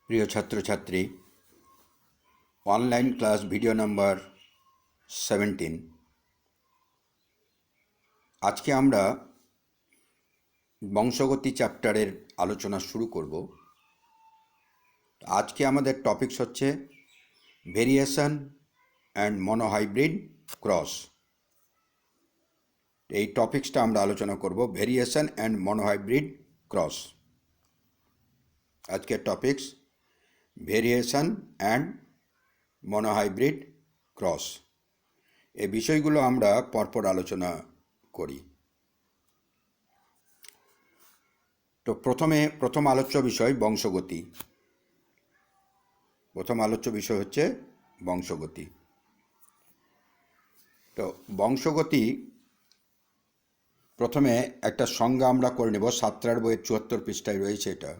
প্রিয় ছাত্রছাত্রী, online class video number 17। আজকে আমরা বংশগতি চ্যাপ্টারের আলোচনা শুরু করব। আজকে আমাদের টপিকস হচ্ছে ভেরিয়েশন অ্যান্ড মনোহাইব্রিড ক্রস। এই টপিক্সটা আমরা আলোচনা করব, ভেরিয়েশন অ্যান্ড মনোহাইব্রিড ক্রস। আজকের topics variation and monohybrid cross. এই বিষয়গুলো আমরা পরপর আলোচনা করি। তো প্রথম আলোচ্য বিষয় বংশগতি। প্রথম আলোচ্য বিষয় হচ্ছে বংশগতি। তো বংশগতি প্রথমে একটা সংজ্ঞা আমরা করে নেব। সাতটার বইয়ের 74 পৃষ্ঠায় রয়েছে এটা,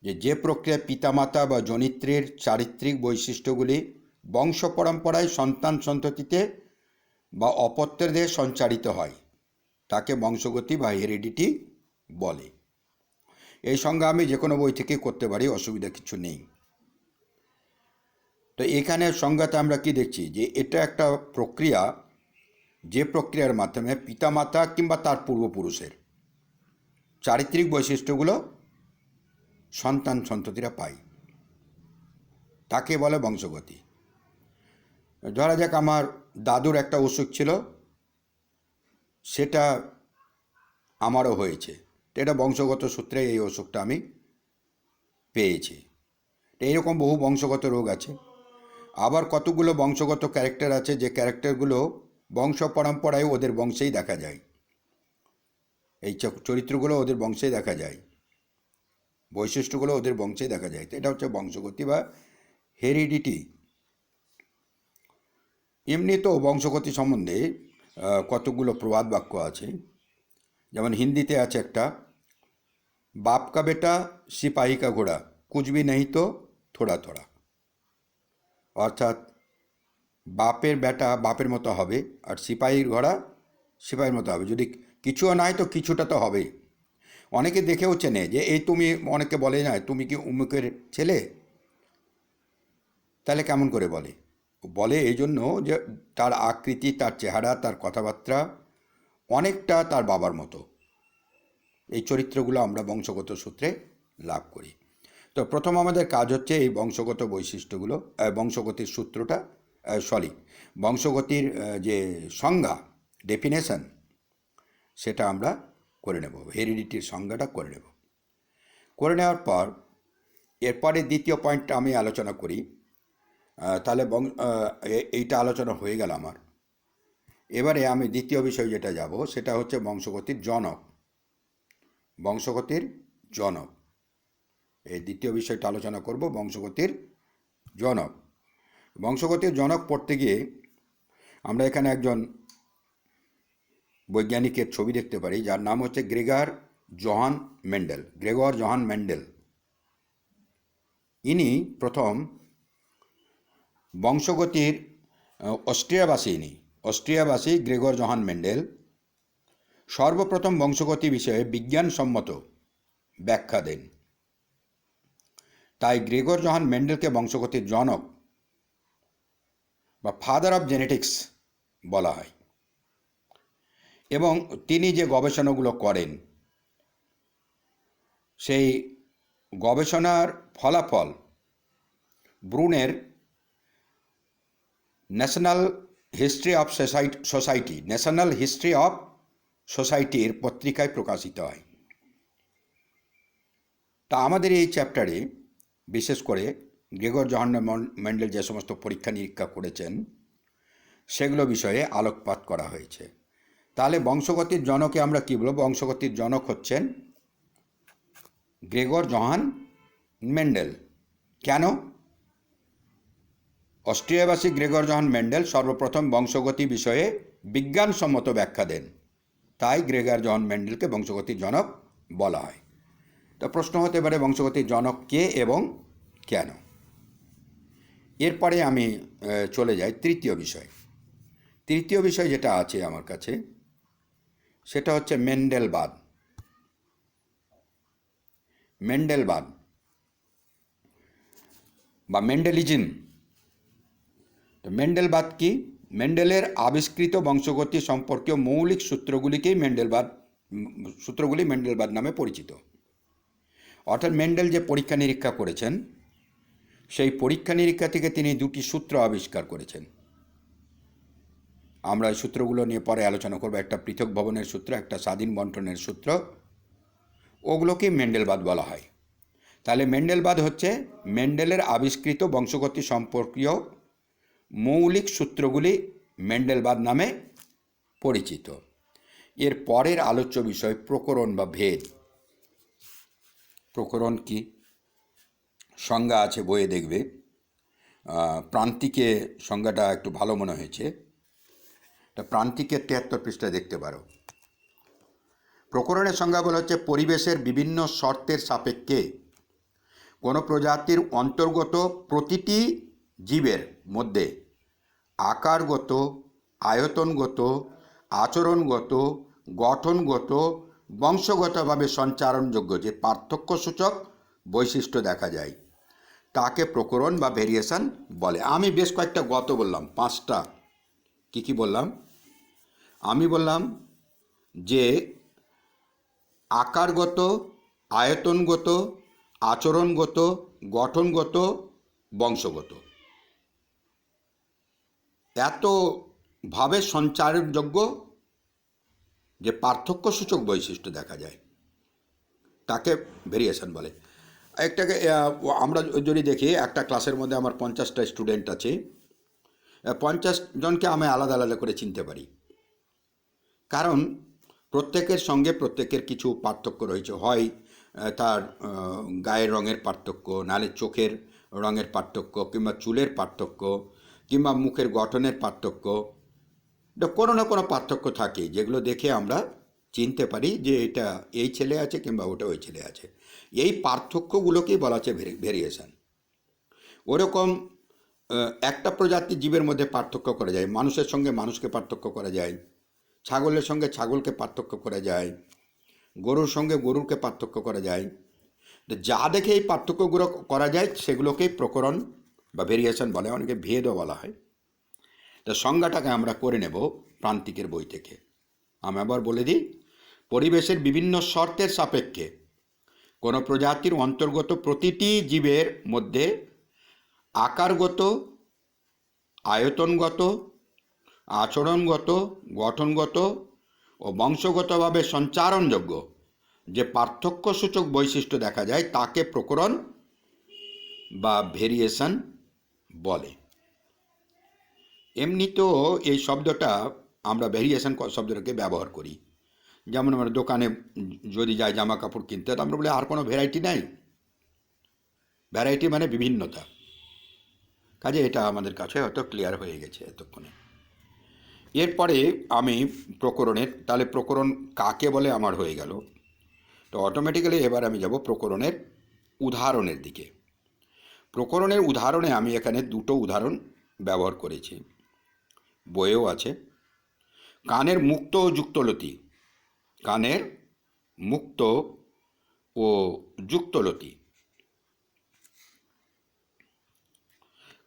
যে প্রক্রিয়ায় পিতামাতা বা জনিত্রের চারিত্রিক বৈশিষ্ট্যগুলি বংশ পরম্পরায় সন্তান সন্ততিতে বা অপত্যের দেহে সঞ্চারিত হয় তাকে বংশগতি বা হেরিডিটি বলে। এই সংজ্ঞা আমি যে কোনো বই থেকে করতে পারি, অসুবিধা কিছু নেই। তো এখানে সংজ্ঞাতে আমরা কি দেখছি, যে এটা একটা প্রক্রিয়া, যে প্রক্রিয়ার মাধ্যমে পিতামাতা কিংবা তার পূর্বপুরুষের চারিত্রিক বৈশিষ্ট্যগুলো সন্তান সন্ততিরা পায়, তাকে বলে বংশগতি। ধরা যাক আমার দাদুর একটা অসুখ ছিল, সেটা আমারও হয়েছে। এটা বংশগত সূত্রে এই অসুখটা আমি পেয়েছি। এইরকম বহু বংশগত রোগ আছে। আবার কতগুলো বংশগত ক্যারেক্টার আছে, যে ক্যারেক্টারগুলো বংশ পরম্পরায় ওদের বংশেই দেখা যায়। এই চরিত্রগুলো ওদের বংশেই দেখা যায়, বৈশিষ্ট্যগুলো ওদের বংশেই দেখা যায়। তো এটা হচ্ছে বংশগতি বা হেরিডিটি। এমনি তো বংশগতি সম্বন্ধে কতগুলো প্রবাদ বাক্য আছে। যেমন হিন্দিতে আছে একটা, বাপ কা বেটা সিপাহী কা ঘোড়া, কুছ ভি নেই তো থোড়া থোড়া। অর্থাৎ বাপের বেটা বাপের মতো হবে, আর সিপাহীর ঘোড়া সিপাহীর মতো হবে। যদি কিছুও নাই তো কিছুটা তো হবে। অনেকে দেখেও চেনে, যে এই তুমি, অনেকে বলে না তুমি কি উমুকের ছেলে, তাহলে কেমন করে বলে? বলে এই জন্য যে তার আকৃতি, তার চেহারা, তার কথাবার্তা অনেকটা তার বাবার মতো। এই চরিত্রগুলো আমরা বংশগত সূত্রে লাভ করি। তো প্রথম আমাদের কাজ হচ্ছে এই বংশগত বৈশিষ্ট্যগুলো, বংশগতির সূত্রটা, বংশগতির যে সংজ্ঞা, ডেফিনেশন, সেটা আমরা করে নেব। হেরিডিটির সংজ্ঞাটা করে নেব। করে নেওয়ার পর এরপরে দ্বিতীয় পয়েন্টটা আমি আলোচনা করি। তাহলে এইটা আলোচনা হয়ে গেল আমার। এবারে আমি দ্বিতীয় বিষয় যেটা যাব, সেটা হচ্ছে বংশগতির জনক। বংশগতির জনক, এই দ্বিতীয় বিষয়টা আলোচনা করব, বংশগতির জনক। বংশগতির জনক পড়তে গিয়ে আমরা এখানে একজন বৈজ্ঞানিকের ছবি দেখতে পারি, যার নাম হচ্ছে Gregor Johann Mendel. Gregor Johann Mendel, ইনি প্রথম বংশগতির অস্ট্রিয়াবাসী গ্রেগর জোহান মেন্ডেল সর্বপ্রথম বংশগতি বিষয়ে বিজ্ঞানসম্মত ব্যাখ্যা দেন। তাই গ্রেগর জোহান মেন্ডেলকে বংশগতির জনক বা ফাদার অফ জেনেটিক্স বলা হয়। এবং তিনি যে গবেষণাগুলো করেন, সেই গবেষণার ফলাফল ব্রুনের ন্যাশনাল হিস্ট্রি অফ সোসাইটির পত্রিকায় প্রকাশিত হয়। তা আমাদের এই চ্যাপ্টারে বিশেষ করে গ্রেগর জোহান মেন্ডেল যে সমস্ত পরীক্ষা নিরীক্ষা করেছেন, সেগুলো বিষয়ে আলোকপাত করা হয়েছে। তাহলে বংশগতির জনকে আমরা কী বলব? বংশগতির জনক হচ্ছেন গ্রেগর জোহান মেন্ডেল। কেন? অস্ট্রিয়াবাসী গ্রেগর জোহান মেন্ডেল সর্বপ্রথম বংশগতি বিষয়ে বিজ্ঞানসম্মত ব্যাখ্যা দেন, তাই গ্রেগর জোহান মেন্ডেলকে বংশগতির জনক বলা হয়। তো প্রশ্ন হতে পারে, বংশগতির জনক কে এবং কেন? এরপরে আমি চলে যাই তৃতীয় বিষয়। তৃতীয় বিষয় যেটা আছে আমার কাছে, সেটা হচ্ছে মেন্ডেলবাদ। বা মেন্ডেলিজম। তো মেন্ডেলবাদ কি? মেন্ডেলের আবিষ্কৃত বংশগতি সম্পর্কীয় মৌলিক সূত্রগুলিকেই সূত্রগুলি মেন্ডেলবাদ নামে পরিচিত। অর্থাৎ মেন্ডেল যে পরীক্ষা নিরীক্ষা করেছেন, সেই পরীক্ষা নিরীক্ষা থেকে তিনি দুটি সূত্র আবিষ্কার করেছেন। আমরা এই সূত্রগুলো নিয়ে পরে আলোচনা করব। একটা পৃথক ভবনের সূত্র, একটা স্বাধীন বন্টনের সূত্র, ওগুলোকেই মেন্ডেলবাদ বলা হয়। তাহলে মেন্ডেলবাদ হচ্ছে মেন্ডেলের আবিষ্কৃত বংশগতি সম্পর্কীয় মৌলিক সূত্রগুলি মেন্ডেলবাদ নামে পরিচিত। এর পরের আলোচ্য বিষয় প্রকরণ বা ভেদ। প্রকরণ কি? সংজ্ঞা আছে, বইয়ে দেখবে। প্রান্তিকে সংজ্ঞাটা একটু ভালো মনে হয়েছে। প্রান্তিকের 73 পৃষ্ঠায় দেখতে পারো। প্রকরণের সংজ্ঞা বলা হচ্ছে পরিবেশের বিভিন্ন শর্তের সাপেক্ষে কোনো প্রজাতির অন্তর্গত প্রতিটি জীবের মধ্যে আকারগত, আয়তনগত, আচরণগত, গঠনগত, বংশগতভাবে সঞ্চারণযোগ্য যে পার্থক্যসূচক বৈশিষ্ট্য দেখা যায় তাকে প্রকরণ বা ভেরিয়েশন বলে। আমি বেশ কয়েকটা গত বললাম, 5টা। কি বললাম? আমি বললাম যে আকারগত, আয়তনগত, আচরণগত, গঠনগত, বংশগত, এতভাবে সঞ্চারণযোগ্য যে পার্থক্যসূচক বৈশিষ্ট্য দেখা যায় তাকে ভেরিয়েশন বলে। একটাকে আমরা যদি দেখি, একটা ক্লাসের মধ্যে আমার 50টা স্টুডেন্ট আছে, 50 জনকে আমি আলাদা আলাদা করে চিনতে পারি, কারণ প্রত্যেকের সঙ্গে প্রত্যেকের কিছু পার্থক্য রয়েছে। হয় তার গায়ের রঙের পার্থক্য, নাহলে চোখের রঙের পার্থক্য, কিংবা চুলের পার্থক্য, কিংবা মুখের গঠনের পার্থক্য। কোনো না কোনো পার্থক্য থাকে যেগুলো দেখে আমরা চিনতে পারি যে এটা এই ছেলে আছে কিংবা ওটা ওই ছেলে আছে। এই পার্থক্যগুলোকেই বলা হচ্ছে ভেরিয়েশন। ওরকম একটা প্রজাতির জীবের মধ্যে পার্থক্য করা যায়, মানুষের সঙ্গে মানুষকে পার্থক্য করা যায়, ছাগলের সঙ্গে ছাগলকে পার্থক্য করা যায়, গরুর সঙ্গে গরুরকে পার্থক্য করা যায়। যা দেখে এই পার্থক্যগুলো করা যায় সেগুলোকেই প্রকরণ বা ভেরিয়েশন বলে, অনেকে ভেদও বলা হয়। তো সংজ্ঞাটাকে আমরা করে নেব প্রান্তিকের বই থেকে। আমি আবার বলে দিই, পরিবেশের বিভিন্ন শর্তের সাপেক্ষে কোনো প্রজাতির অন্তর্গত প্রতিটি জীবের মধ্যে আকারগত, আয়তনগত, আচরণগত, গঠনগত ও বংশগতভাবে সঞ্চারণযোগ্য যে পার্থক্যসূচক বৈশিষ্ট্য দেখা যায় তাকে প্রকরণ বা ভেরিয়েশন বলে। এমনিতেও এই শব্দটা আমরা ভেরিয়েশন শব্দটাকে ব্যবহার করি। যেমন আমরা দোকানে যদি যাই জামা কাপড় কিনতে, তো আমরা বলি আর কোনো ভ্যারাইটি নাই। ভ্যারাইটি মানে বিভিন্নতা। কাজে এটা আমাদের কাছে হয়তো ক্লিয়ার হয়ে গেছে এতক্ষণে। এরপরে আমি প্রকরণের, তাহলে প্রকরণ কাকে বলে আমার হয়ে গেল। তো অটোমেটিক্যালি এবার আমি যাব প্রকরণের উদাহরণের দিকে। প্রকরণের উদাহরণে আমি এখানে 2টো উদাহরণ ব্যবহার করেছি, বইয়েও আছে। কানের মুক্ত ও যুক্তলতি। কানের মুক্ত ও যুক্তলতি।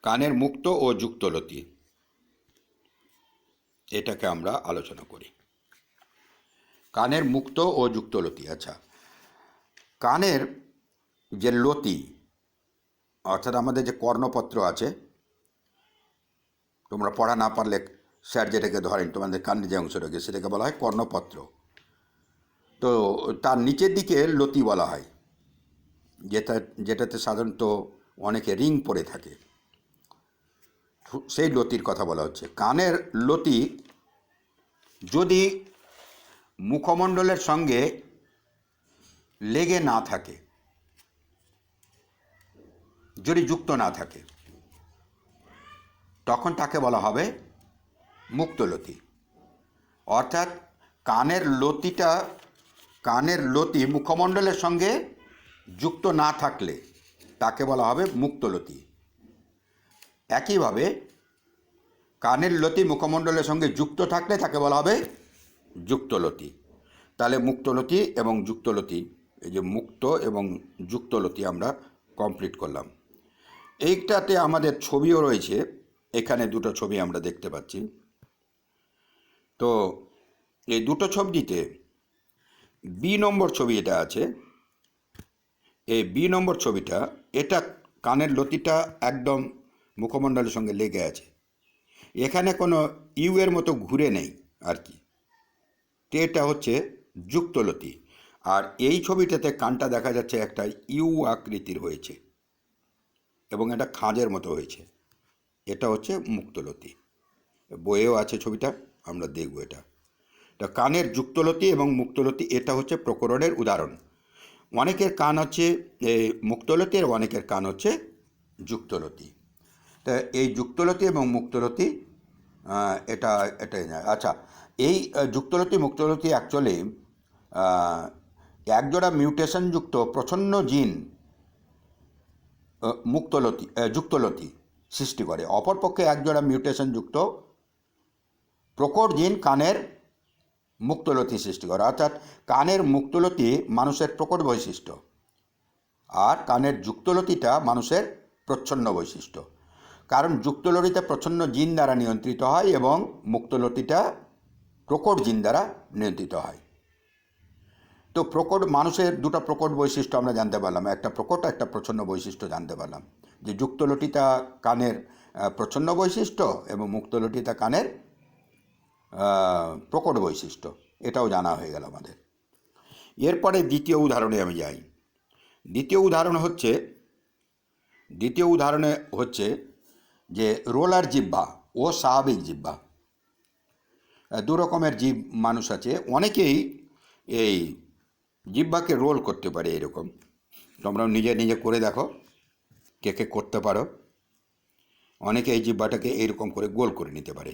কানের মুক্ত ও যুক্তলতি, এটাকে আমরা আলোচনা করি। কানের মুক্ত ও যুক্তলতি। আচ্ছা, কানের যে লতি, অর্থাৎ আমাদের যে কর্ণপত্র আছে, তোমরা পড়া না পারলে স্যার যেটাকে ধরেন তোমাদের কানের যে অংশটাকে, সেটাকে বলা হয় কর্ণপত্র। তো তার নিচের দিকে লতি বলা হয়, যেটাতে সাধারণত অনেকে রিং পরে থাকে, সেই লতির কথা বলা হচ্ছে। কানের লতি যদি মুখমণ্ডলের সঙ্গে লেগে না থাকে, যদি যুক্ত না থাকে, তখন তাকে বলা হবে মুক্তলতি। অর্থাৎ কানের লতি মুখমণ্ডলের সঙ্গে যুক্ত না থাকলে তাকে বলা হবে মুক্তলতি। একইভাবে কানের লতি মুখমণ্ডলের সঙ্গে যুক্ত থাকলে তাকে বলা হবে যুক্তলতি। তাহলে মুক্তলতি এবং যুক্তলতি, এই যে মুক্ত এবং যুক্তলতি আমরা কমপ্লিট করলাম। এইটাতে আমাদের ছবিও রয়েছে, এখানে দুটো ছবি আমরা দেখতে পাচ্ছি। তো এই দুটো ছবিতে বি নম্বর ছবি এটা আছে, এই বি নম্বর ছবিটা, এটা কানের লতিটা একদম মুখমণ্ডলের সঙ্গে লেগে আছে, এখানে কোনো ইউ এর মতো ঘুরে নেই আর কি, তো এটা হচ্ছে যুক্তলতি। আর এই ছবিটাতে কানটা দেখা যাচ্ছে একটা ইউ আকৃতির হয়েছে এবং এটা খাঁজের মতো হয়েছে, এটা হচ্ছে মুক্তলতি। বইয়েও আছে ছবিটা, আমরা দেখব এটা। তা কানের যুক্তলতি এবং মুক্তলতি, এটা হচ্ছে প্রকরণের উদাহরণ। অনেকের কান হচ্ছে এই মুক্তলতি আর অনেকের কান হচ্ছে যুক্তলতি। তা এই যুক্তলতি এবং মুক্তলতি এটাই না। আচ্ছা, এই যুক্তলতি মুক্তলতি অ্যাকচুয়ালি একজোড়া মিউটেশনযুক্ত প্রচ্ছন্ন জিন যুক্তলতি সৃষ্টি করে, অপরপক্ষে একজোড়া মিউটেশনযুক্ত প্রকট জিন কানের মুক্তলতি সৃষ্টি করে। অর্থাৎ কানের মুক্তলতি মানুষের প্রকট বৈশিষ্ট্য, আর কানের যুক্তলতিটা মানুষের প্রচ্ছন্ন বৈশিষ্ট্য। কারণ যুক্তলতিটা প্রচ্ছন্ন জিন দ্বারা নিয়ন্ত্রিত হয় এবং মুক্তলতিটা প্রকট জিন দ্বারা নিয়ন্ত্রিত হয়। তো প্রকট মানুষের দুটো প্রকট বৈশিষ্ট্য আমরা জানতে পারলাম, একটা প্রকট একটা প্রচ্ছন্ন বৈশিষ্ট্য জানতে পারলাম, যে যুক্তলতিটা কানের প্রচ্ছন্ন বৈশিষ্ট্য এবং মুক্তলতিটা কানের প্রকট বৈশিষ্ট্য, এটাও জানা হয়ে গেল আমাদের। এরপরে দ্বিতীয় উদাহরণে আমি যাই। দ্বিতীয় উদাহরণে হচ্ছে যে রোলার জিহ্বা ও স্বাভাবিক জিহ্বা। দু রকমের জীব মানুষ আছে, অনেকেই এই জিহ্বাকে রোল করতে পারে এরকম। তোমরাও নিজে নিজে করে দেখো, কে কে করতে পারো। অনেকে এই জিহ্বাটাকে এইরকম করে গোল করে নিতে পারে,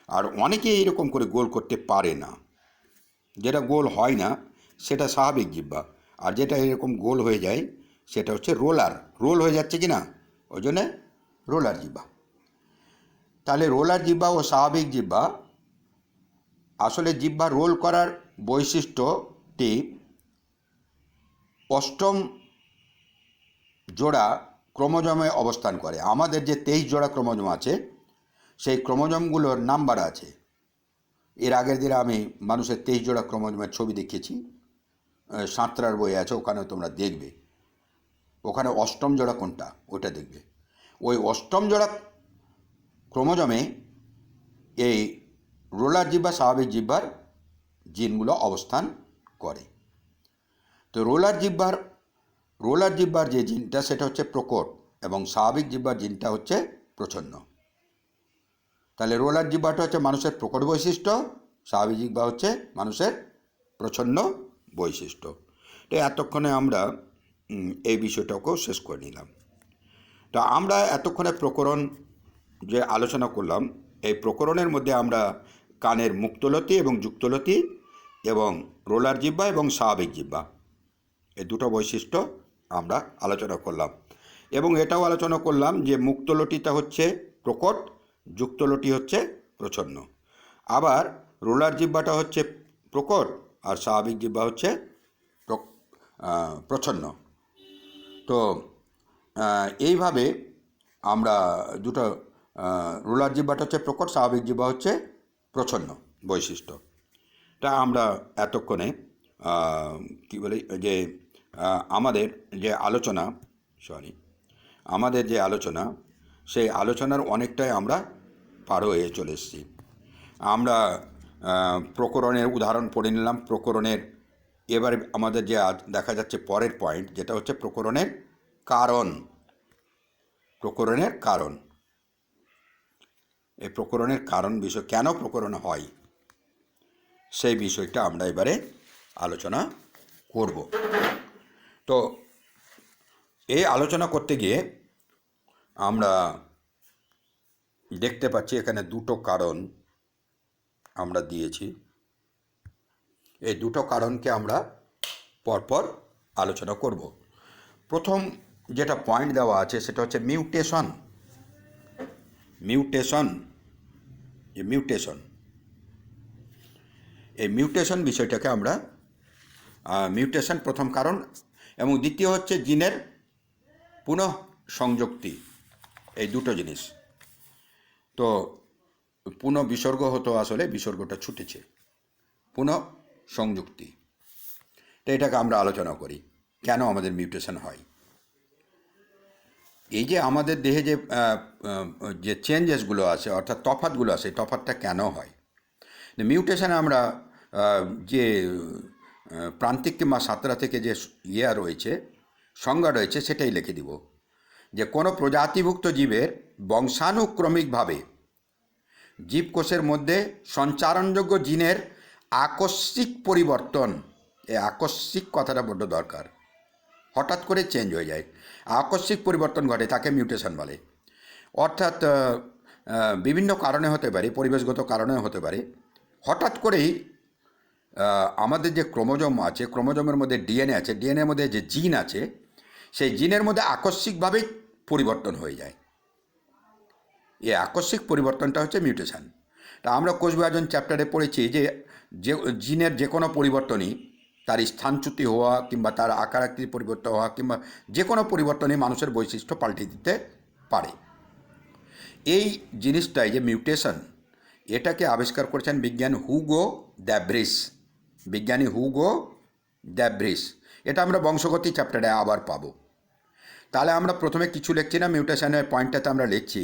আর অনেকে এইরকম করে গোল করতে পারে না। যেটা গোল হয় না সেটা স্বাভাবিক জিহ্বা, আর যেটা এরকম গোল হয়ে যায় সেটা হচ্ছে রোল হয়ে যাচ্ছে কি না, ওই জন্যে রোলার জিহ্বা। তাহলে রোলার জিহ্বা ও স্বাভাবিক জিহ্বা, আসলে জিহ্বা রোল করার বৈশিষ্ট্যটি অষ্টম জোড়া ক্রোমোজোমে অবস্থান করে। আমাদের যে 23 জোড়া ক্রোমোজোম আছে, সেই ক্রোমোজোমগুলোর নাম্বার আছে। এর আগের দিনে আমি মানুষের 23 জোড়া ক্রোমোজোমের ছবি দেখিয়েছি, সাঁতরার বই আছে, ওখানে তোমরা দেখবে। ওখানে অষ্টম জোড়া কোনটা ওটা দেখবে। ওই অষ্টম জোড়া ক্রোমোজোমে এই রোলার জিহ্বা স্বাভাবিক জিহ্বার জিনগুলো অবস্থান করে। তো রোলার জিহ্বার যে জিনটা সেটা হচ্ছে প্রকট, এবং স্বাভাবিক জিহ্বার জিনটা হচ্ছে প্রচ্ছন্ন। তাহলে রোলার জিহ্বাটা হচ্ছে মানুষের প্রকট বৈশিষ্ট্য, স্বাভাবিক জিহ্বা হচ্ছে মানুষের প্রচ্ছন্ন বৈশিষ্ট্য। তো এতক্ষণে আমরা এই বিষয়টাকেও শেষ করে নিলাম। তো আমরা এতক্ষণে প্রকরণ যে আলোচনা করলাম, এই প্রকরণের মধ্যে আমরা কানের মুক্তলতি এবং যুক্তলতি এবং রোলার জিহ্বা এবং স্বাভাবিক জিহ্বা, এই দুটো বৈশিষ্ট্য আমরা আলোচনা করলাম। এবং এটাও আলোচনা করলাম যে মুক্তলতিটা হচ্ছে প্রকট, যুক্তলতি হচ্ছে প্রচ্ছন্ন। আবার রোলার জিহ্বাটা হচ্ছে প্রকট আর স্বাভাবিক জিহ্বা হচ্ছে প্রচ্ছন্ন। তো এইভাবে আমরা দুটো, রোলার জিহ্বাটা হচ্ছে প্রকট, স্বাভাবিক জিহ্বা হচ্ছে প্রচ্ছন্ন বৈশিষ্ট্য। তা আমরা এতক্ষণে কী বলি যে আমাদের যে আলোচনা সেই আলোচনার অনেকটাই আমরা পার হয়ে চলে এসেছি। আমরা প্রকরণের উদাহরণ পড়ে নিলাম। এবারে আমাদের যে দেখা যাচ্ছে পরের পয়েন্ট, যেটা হচ্ছে প্রকরণের কারণ। এই প্রকরণের কারণ বিষয়, কেন প্রকরণ হয়, সেই বিষয়টা আমরা এবারে আলোচনা করব। তো এই আলোচনা করতে গিয়ে আমরা দেখতে পাচ্ছি এখানে দুটো কারণ আমরা দিয়েছি। এই দুটো কারণকে আমরা পরপর আলোচনা করব। প্রথম যেটা পয়েন্ট দেওয়া আছে সেটা হচ্ছে মিউটেশন। এই মিউটেশন বিষয়টাকে আমরা প্রথম কারণ, এবং দ্বিতীয় হচ্ছে জিনের পুনঃ সংযুক্তি এই দুটো জিনিস। তো পুনঃ বিসর্গ হতো, আসলে বিসর্গটা ছুটেছে, পুনঃ সংযুক্তি। তো এটাকে আমরা আলোচনা করি কেন আমাদের মিউটেশন হয়। এই যে আমাদের দেহে যে চেঞ্জেসগুলো আছে, অর্থাৎ তফাতগুলো আছে, তফাতটা কেন হয়? মিউটেশনে আমরা যে প্রান্তিক কিংবা সাঁতরা থেকে যে রয়েছে, সংজ্ঞা রয়েছে, সেটাই লিখে দিব যে কোনো প্রজাতিভুক্ত জীবের বংশানুক্রমিকভাবে জীবকোষের মধ্যে সঞ্চারণযোগ্য জিনের আকস্মিক পরিবর্তন। এই আকস্মিক কথাটা বড্ড দরকার, হঠাৎ করে চেঞ্জ হয়ে যায়, আকস্মিক পরিবর্তন ঘটে, তাকে মিউটেশন বলে। অর্থাৎ বিভিন্ন কারণে হতে পারে, পরিবেশগত কারণে হতে পারে, হঠাৎ করেই আমাদের যে ক্রোমোজোম আছে, ক্রোমোজোমের মধ্যে ডিএনএ আছে, ডিএনএর মধ্যে যে জিন আছে, সেই জিনের মধ্যে আকস্মিকভাবেই পরিবর্তন হয়ে যায়। এই আকস্মিক পরিবর্তনটা হচ্ছে মিউটেশন। তা আমরা কোষ বিভাজন চ্যাপ্টারে পড়েছি যে জিনের যে কোনো পরিবর্তনই, তার স্থানচ্যুতি হওয়া কিংবা তার আকার আকৃতি পরিবর্তন হওয়া কিংবা যে কোনো পরিবর্তনই মানুষের বৈশিষ্ট্য পাল্টে দিতে পারে। এই জিনিসটাই যে মিউটেশন, এটাকে আবিষ্কার করেছেন বিজ্ঞানী হুগো দ্যাব্রিস। এটা আমরা বংশগতি চ্যাপ্টারে আবার পাবো। তাহলে আমরা প্রথমে কিছু লিখছি না, মিউটেশনের পয়েন্টটাতে আমরা লিখছি,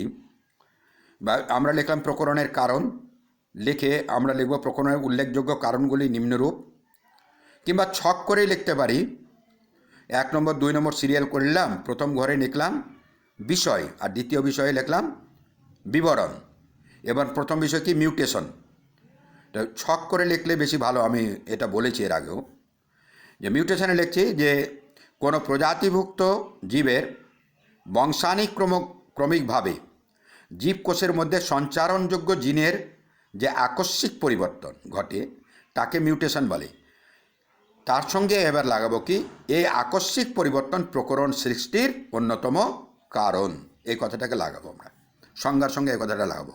বা আমরা লিখলাম প্রকরণের কারণ, লিখে আমরা লিখব প্রকরণের উল্লেখযোগ্য কারণগুলি নিম্নরূপ, কিংবা ছক করেই লিখতে পারি। 1 নম্বর 2 নম্বর সিরিয়াল করলাম, প্রথম ঘরে লিখলাম বিষয় আর দ্বিতীয় বিষয়ে লিখলাম বিবরণ। এবার প্রথম বিষয় কি? মিউটেশন। তো ছক করে লিখলে বেশি ভালো, আমি এটা বলেছি এর আগেও, যে মিউটেশনে লিখছি যে কোনো প্রজাতিভুক্ত জীবের ক্রমিকভাবে জীবকোষের মধ্যে সঞ্চারণযোগ্য জিনের যে আকস্মিক পরিবর্তন ঘটে, তাকে মিউটেশন বলে। তার সঙ্গে এবার লাগাবো কি, এই আকস্মিক পরিবর্তন প্রকরণ সৃষ্টির অন্যতম কারণ। এই কথাটাকে লাগাবো আমরা, সংজ্ঞার সঙ্গে এই কথাটা লাগাবো।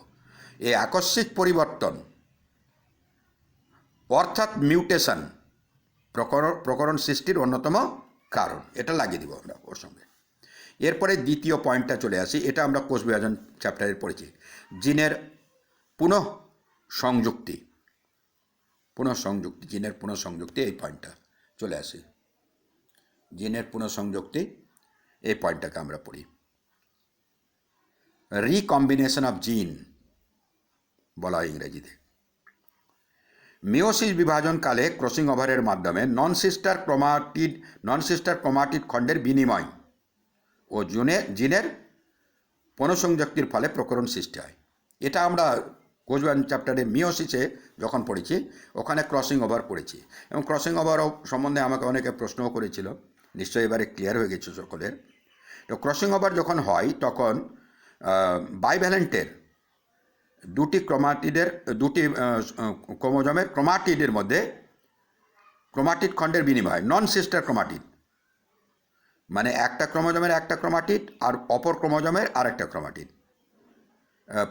এই আকস্মিক পরিবর্তন অর্থাৎ মিউটেশন প্রকরণ সৃষ্টির অন্যতম কারণ, এটা লাগিয়ে দিব আমরা ওর সঙ্গে। এরপরে দ্বিতীয় পয়েন্টটা চলে আসি, এটা আমরা কোষ বিভাজন চ্যাপ্টারে পড়েছি, জিনের পুনঃ সংযুক্তি। জিনের পুনঃ সংযুক্তি, এই পয়েন্টটা চলে আসে। জিনের পুনঃ সংযুক্তি, এই পয়েন্টটাকে আমরা পড়ি। রিকম্বিনেশন অফ জিন বলা হয় ইংরেজিতে। মিওসিস বিভাজনকালে ক্রসিং ওভারের মাধ্যমে নন সিস্টার ক্রোমাটিড খণ্ডের বিনিময় ও জিনের পুনঃসংযুক্তির ফলে প্রকরণ সৃষ্টি হয়। এটা আমরা কোষ বিভাজন চ্যাপ্টারে মিওসিসে যখন পড়েছি, ওখানে ক্রসিং ওভার পড়েছি, এবং ক্রসিং ওভার সম্বন্ধে আমাকে অনেকে প্রশ্নও করেছিল, নিশ্চয়ই এবারে ক্লিয়ার হয়ে গেছে সকলের। তো ক্রসিং ওভার যখন হয়, তখন বাইভ্যালেন্টের দুটি ক্রোমোজোমের ক্রোমাটিডের মধ্যে ক্রোমাটিড খণ্ডের বিনিময়, নন সিস্টার ক্রোমাটিড, মানে একটা ক্রোমোজোমের একটা ক্রোমাটিড আর অপর ক্রোমোজোমের আর একটা ক্রোমাটিড।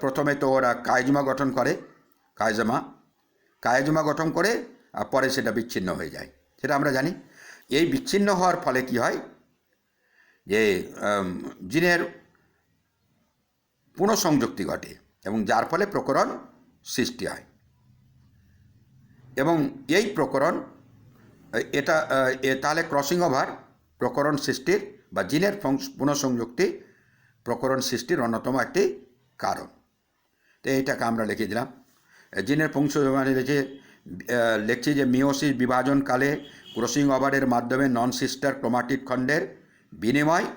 প্রথমে তো ওরা কাইজমা গঠন করে, কাইজমা গঠন করে, আর পরে সেটা বিচ্ছিন্ন হয়ে যায়, সেটা আমরা জানি। এই বিচ্ছিন্ন হওয়ার ফলে কি হয়, যে জিনের পুনঃসংযুক্তি ঘটে, এবং যার ফলে প্রকরণ সৃষ্টি হয়। এবং এই প্রকরণ, এটা তাহলে ক্রসিং ওভার প্রকরণ সৃষ্টির বা জিনের পুনঃসংযুক্তি প্রকরণ সৃষ্টির অন্যতম একটি কারণ। তো এইটাকে আমরা লিখে দিলাম। জিনের লিখছি যে মিওসিস বিভাজনকালে ক্রসিং ওভারের মাধ্যমে নন সিস্টার ক্রোমাটিড খণ্ডের বিনিময়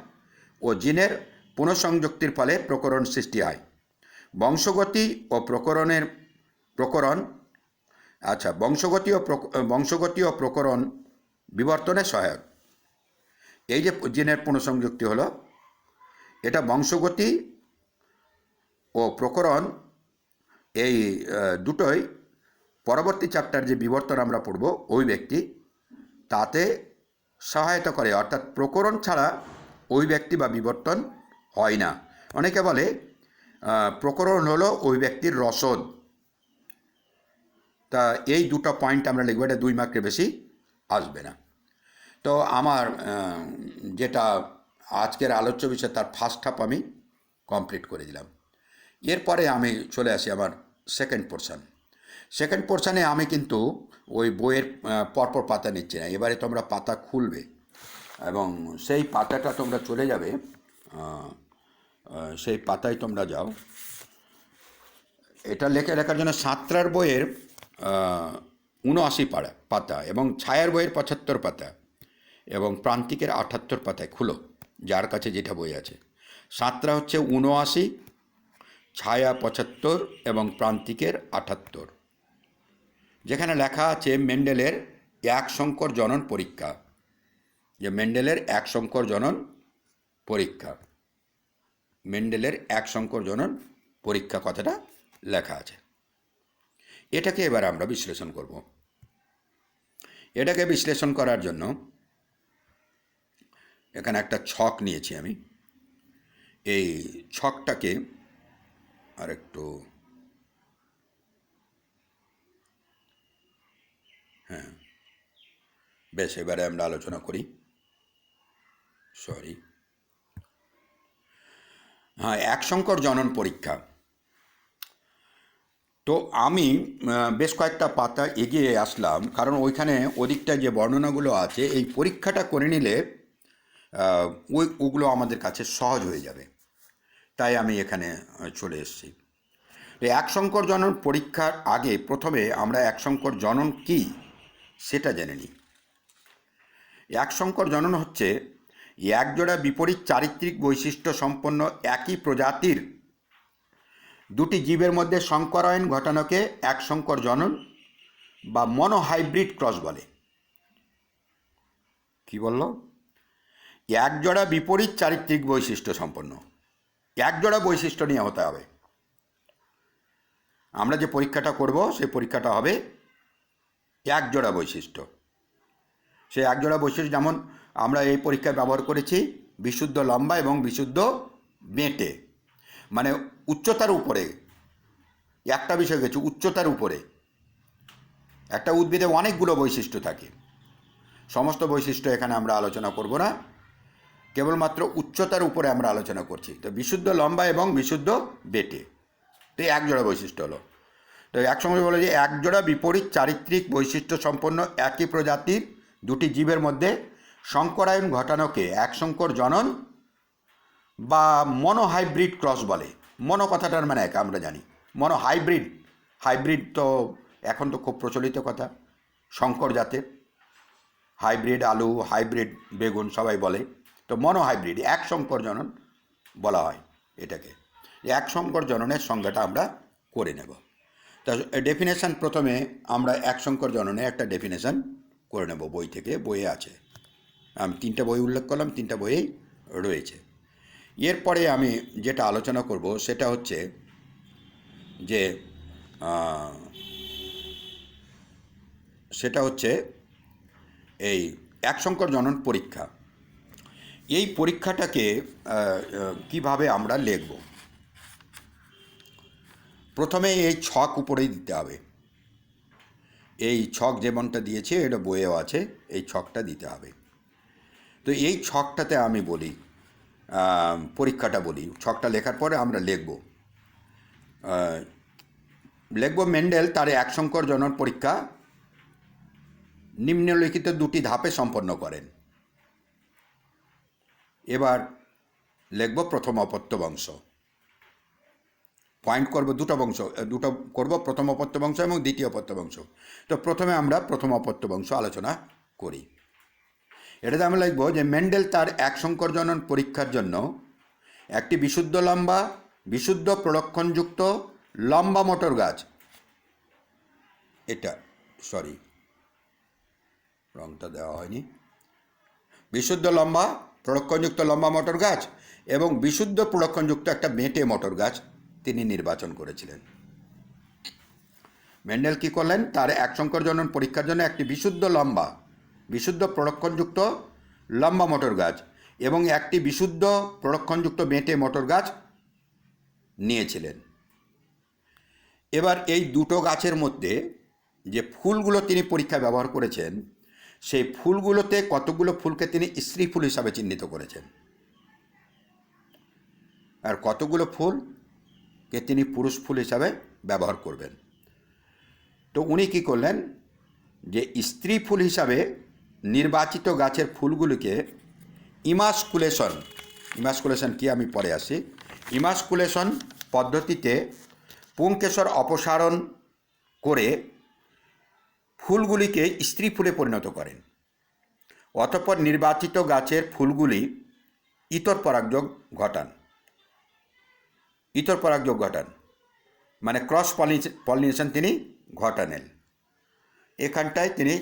ও জিনের পুনঃসংযুক্তির ফলে প্রকরণ সৃষ্টি হয়। বংশগতি ও প্রকরণ বিবর্তনে সহায়ক। এই যে জিনের পুনঃসংযুক্তি হলো, এটা বংশগতি ও প্রকরণ, এই দুটোই পরবর্তী চ্যাপ্টার যে বিবর্তন আমরা পড়ব, ওই ব্যক্তি তাতে সহায়তা করে। অর্থাৎ প্রকরণ ছাড়া ওই ব্যক্তি বা বিবর্তন হয় না। অনেকে বলে প্রকরণ হলো ওই ব্যক্তির রসদ। তা এই দুটো পয়েন্ট আমরা লিখব, এটা 2 মার্কের বেশি আসবে না। তো আমার যেটা আজকের আলোচ্য বিষয়, তার ফার্স্ট হাফ আমি কমপ্লিট করে দিলাম। এরপরে আমি চলে আসি আমার সেকেন্ড পোর্শন। সেকেন্ড পোর্শনে আমি কিন্তু ওই বইয়ের পরপর পাতা নিচ্ছি না, এবারে তোমরা পাতা খুলবে এবং সেই পাতাটা তোমরা চলে যাবে, সেই পাতায় তোমরা যাও। এটা লেখার জন্য সাঁতরার বইয়ের 79 পাতা এবং ছায়ার বইয়ের 75 পাতা এবং প্রান্তিকের 78 পাতায় খুলো, যার কাছে যেটা বই আছে। সাঁতরা হচ্ছে 79, ছায়া 75 এবং প্রান্তিকের 78, যেখানে লেখা আছে মেন্ডেলের এক সংকর জনন পরীক্ষা, যে মেন্ডেলের এক সংকর জনন পরীক্ষা, মেন্ডেলের এক সংকর জনন পরীক্ষা কথাটা লেখা আছে। এটাকে এবার আমরা বিশ্লেষণ করব। এটাকে বিশ্লেষণ করার জন্য এখানে একটা ছক নিয়েছি আমি। এই ছকটাকে আর একটু, হ্যাঁ বেশ, এবারে আমরা আলোচনা করি। হ্যাঁ, এক সংকর জনন পরীক্ষা। তো আমি বেশ কয়েকটা পাতা এগিয়ে আসলাম, কারণ ওইখানে ওদিকটা যে বর্ণনাগুলো আছে এই পরীক্ষাটা করে নিলে ওগুলো আমাদের কাছে সহজ হয়ে যাবে, তাই আমি এখানে চলে এসেছি। তো এক সংকর জনন পরীক্ষার আগে প্রথমে আমরা এক সংকর জনন কী সেটা জেনে নিই। এক সংকর জনন হচ্ছে একজোড়া বিপরীত চারিত্রিক বৈশিষ্ট্য সম্পন্ন একই প্রজাতির দুটি জীবের মধ্যে সংকরায়ন ঘটানোকে এক সংকর জনন বা মনোহাইব্রিড ক্রস বলে। কি বলল? একজোড়া বিপরীত চারিত্রিক বৈশিষ্ট্য সম্পন্ন, একজোড়া বৈশিষ্ট্য নিয়ে হতে হবে। আমরা যে পরীক্ষাটা করব সেই পরীক্ষাটা হবে একজোড়া বৈশিষ্ট্য। সেই একজোড়া বৈশিষ্ট্য যেমন আমরা এই পরীক্ষায় ব্যবহার করেছি বিশুদ্ধ লম্বা এবং বিশুদ্ধ বেঁটে, মানে উচ্চতার উপরে একটা বিষয় গেছে, উচ্চতার উপরে একটা উদ্ভিদে অনেকগুলো বৈশিষ্ট্য থাকে, সমস্ত বৈশিষ্ট্য এখানে আমরা আলোচনা করব না, কেবলমাত্র উচ্চতার উপরে আমরা আলোচনা করছি। তো বিশুদ্ধ লম্বা এবং বিশুদ্ধ বেঁটে, তো একজোড়া বৈশিষ্ট্য হলো। তো একসঙ্গে বলে যে একজোড়া বিপরীত চারিত্রিক বৈশিষ্ট্য সম্পন্ন একই প্রজাতির দুটি জীবের মধ্যে সংকরায়ন ঘটানোকে এক সংকর জনন বা মনোহাইব্রিড ক্রস বলে। মনো কথাটার মানে এক, আমরা জানি। মনোহাইব্রিড, হাইব্রিড তো এখন তো খুব প্রচলিত কথা, সংকর জাতের, হাইব্রিড আলু, হাইব্রিড বেগুন সবাই বলে। তো মনোহাইব্রিড, এক সংকর জনন বলা হয় এটাকে। এক সংকর জননের সংজ্ঞাটা আমরা করে নেব। তা ডেফিনেশান প্রথমে আমরা এক সংকর জননে একটা ডেফিনেশান করে নেব, বই থেকে, বইয়ে আছে। আমি 3টা বই উল্লেখ করলাম, 3টা বইয়েই রয়েছে। এরপরে আমি যেটা আলোচনা করব সেটা হচ্ছে যে এই এক সংকর জনন পরীক্ষা। এই পরীক্ষাটাকে কিভাবে আমরা লিখব? প্রথমে এই ছক উপরেই দিতে হবে। এই ছক যেমনটা দিয়েছে এটা বইয়েও আছে, এই ছকটা দিতে হবে। তো এই ছকটাতে আমি বলি, পরীক্ষাটা বলি, ছকটা লেখার পরে আমরা লিখব মেন্ডেল তার এক সংকর জনন পরীক্ষা নিম্নলিখিত দুটি ধাপে সম্পন্ন করেন। এবার লিখব প্রথম অপত্য বংশ, পয়েন্ট করব দুটো করব, প্রথম অপত্য বংশ এবং দ্বিতীয় অপত্য বংশ। তো প্রথমে আমরা প্রথম অপত্য বংশ আলোচনা করি। এটাতে আমরা লিখব যে মেন্ডেল তার এক সংকর জনন পরীক্ষার জন্য একটি বিশুদ্ধ লম্বা, বিশুদ্ধ প্রলক্ষণযুক্ত লম্বা মটর গাছ, এটা রংটা দেওয়া হয়নি, বিশুদ্ধ লম্বা প্রলক্ষণযুক্ত লম্বা মটর গাছ এবং বিশুদ্ধ প্রলক্ষণযুক্ত একটা বেঁটে মটর গাছ তিনি নির্বাচন করেছিলেন। মেন্ডেল কী করলেন? তার এক সংকর জনন পরীক্ষার জন্য একটি বিশুদ্ধ লম্বা, বিশুদ্ধ প্রলক্ষণযুক্ত লম্বা মটর গাছ এবং একটি বিশুদ্ধ প্রলক্ষণযুক্ত বেঁটে মটর গাছ নিয়েছিলেন। এবার এই দুটো গাছের মধ্যে যে ফুলগুলো তিনি পরীক্ষায় ব্যবহার করেছেন সেই ফুলগুলোতে কতগুলো ফুলকে তিনি স্ত্রী ফুল হিসাবে চিহ্নিত করেছেন। আর কতগুলো ফুলকে তিনি পুরুষ ফুল হিসাবে ব্যবহার করবেন। তো উনি কী করলেন, যে স্ত্রী ফুল হিসাবে নির্বাচিত গাছের ফুলগুলিকে ইমাসকুলেশন কি আমি পরে আসি, ইমাসকুলেশন পদ্ধতিতে পুংকেশর অপসারণ করে ফুলগুলিকে স্ত্রী ফুলে পরিণত করেন। অতঃপর নির্বাচিত গাছের ফুলগুলি ইতর পরাগযোগ ঘটান, মানে ক্রস পলিনেশন তিনি ঘটানেন। এখানটায় তিনি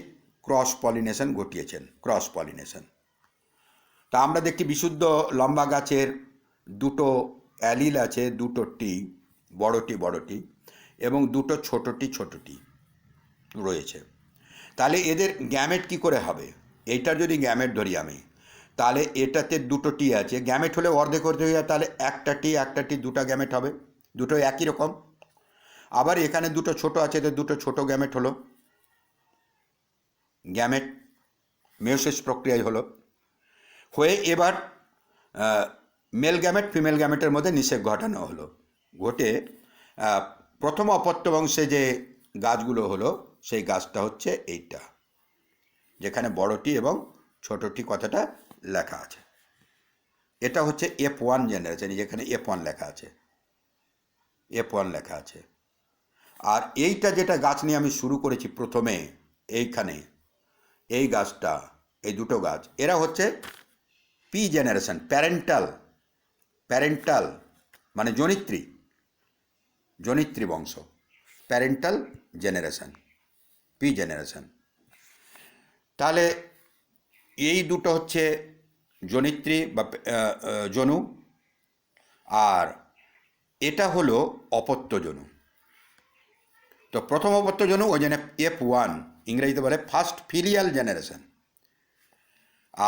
ক্রস পলিনেশন ঘটিয়েছেন। তা আমরা দেখি বিশুদ্ধ লম্বা গাছের দুটো অ্যালিল আছে, দুটো টি, বড়টি এবং দুটো ছোটটি রয়েছে। তাহলে এদের গ্যামেট কি করে হবে? এইটার যদি গ্যামেট ধরি আমি, তাহলে এটাতে দুটো টি আছে, গ্যামেট হলে অর্ধেক হয়ে যায়, তাহলে একটা টি দুটা গ্যামেট হবে, দুটো একই রকম। আবার এখানে দুটো ছোট আছে, তো দুটো ছোট গ্যামেট হলো, গ্যামেট মেয়োসিস প্রক্রিয়ায় হয়ে এবার মেল গ্যামেট ফিমেল গ্যামেটের মধ্যে নিষেক ঘটানো হলো। ঘটে প্রথম অপত্য বংশে যে গাছগুলো হলো, সেই গাছটা হচ্ছে এইটা, যেখানে বড়টি এবং ছোটটি কথাটা লেখা আছে। এটা হচ্ছে F1 জেনারেশন, যেখানে F1 লেখা আছে। আর এইটা যেটা গাছ নিয়ে আমি শুরু করেছি প্রথমে, এইখানে এই গাছটা, এই দুটো গাছ, এরা হচ্ছে পি জেনারেশন, প্যারেন্টাল মানে জনিত্রী বংশ, প্যারেন্টাল জেনারেশন, পি জেনারেশন। তাহলে এই দুটো হচ্ছে জনিত্রী বা জনু, আর এটা হলো অপত্য জনু। তো প্রথম অপত্য জনু ওই জন্য F1, ইংরেজিতে বলে ফার্স্ট ফিলিয়াল জেনারেশন,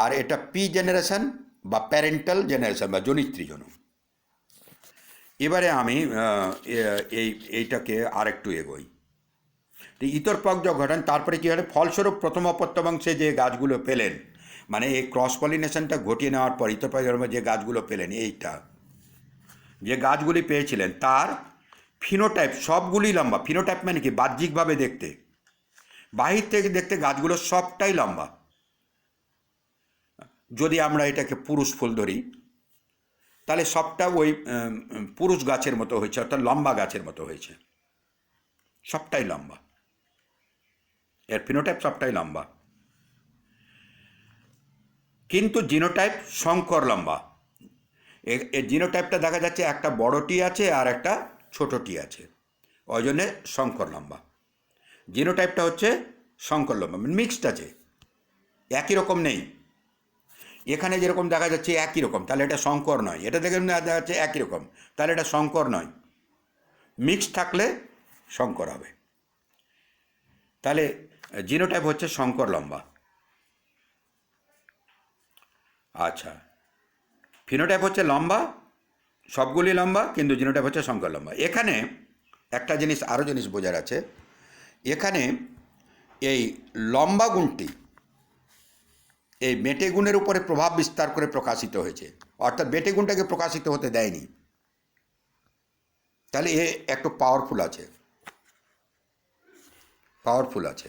আর এটা পি জেনারেশন বা প্যারেন্টাল জেনারেশন বা জনিত্রী জনু। এবারে আমি এইটাকে আরেকটু এগোই। ইতর পরাগযোগ ঘটান, তারপরে কী হয়, ফলস্বরূপ প্রথম অপত্য বংশে যে গাছগুলো পেলেন, মানে এই ক্রস পলিনেশনটা ঘটিয়ে নেওয়ার পর ইতর পরাগযোগ যে গাছগুলো পেলেন, এইটা যে গাছগুলি পেয়েছিলেন তার ফিনোটাইপ সবগুলি লম্বা। ফিনোটাইপ মানে কি? বাহ্যিকভাবে দেখতে, বাহির থেকে দেখতে গাছগুলো সবটাই লম্বা। যদি আমরা এটাকে পুরুষ ফুল ধরি, তাহলে সবটা ওই পুরুষ গাছের মতো হয়েছে, অর্থাৎ লম্বা গাছের মতো হয়েছে, সবটাই লম্বা, এর ফিনোটাইপ সবটাই লম্বা। কিন্তু জিনোটাইপ শঙ্কর লম্বা। এর জিনোটাইপটা দেখা যাচ্ছে একটা বড়টি আছে আর একটা ছোটটি আছে, ওই জন্যে শঙ্কর লম্বা। জিনোটাইপটা হচ্ছে শঙ্কর লম্বা, মানে মিক্সড আছে, একই রকম নেই। এখানে যেরকম দেখা যাচ্ছে একই রকম, তাহলে এটা শঙ্কর নয়। এটা দেখে দেখা যাচ্ছে একই রকম, তাহলে এটা শঙ্কর নয়। মিক্স থাকলে শঙ্কর হবে। তাহলে জিনোটাইপ হচ্ছে শঙ্কর লম্বা। আচ্ছা, ফিনোটাইপ হচ্ছে লম্বা, সবগুলি লম্বা, কিন্তু জিনোটাইপ হচ্ছে শঙ্কর লম্বা। এখানে একটা আরও জিনিস বোঝার আছে। এখানে এই লম্বা গুণটি এই বেঁটে গুণের উপরে প্রভাব বিস্তার করে প্রকাশিত হয়েছে, অর্থাৎ বেঁটে গুণটাকে প্রকাশিত হতে দেয়নি। তাহলে এ একটু পাওয়ারফুল আছে।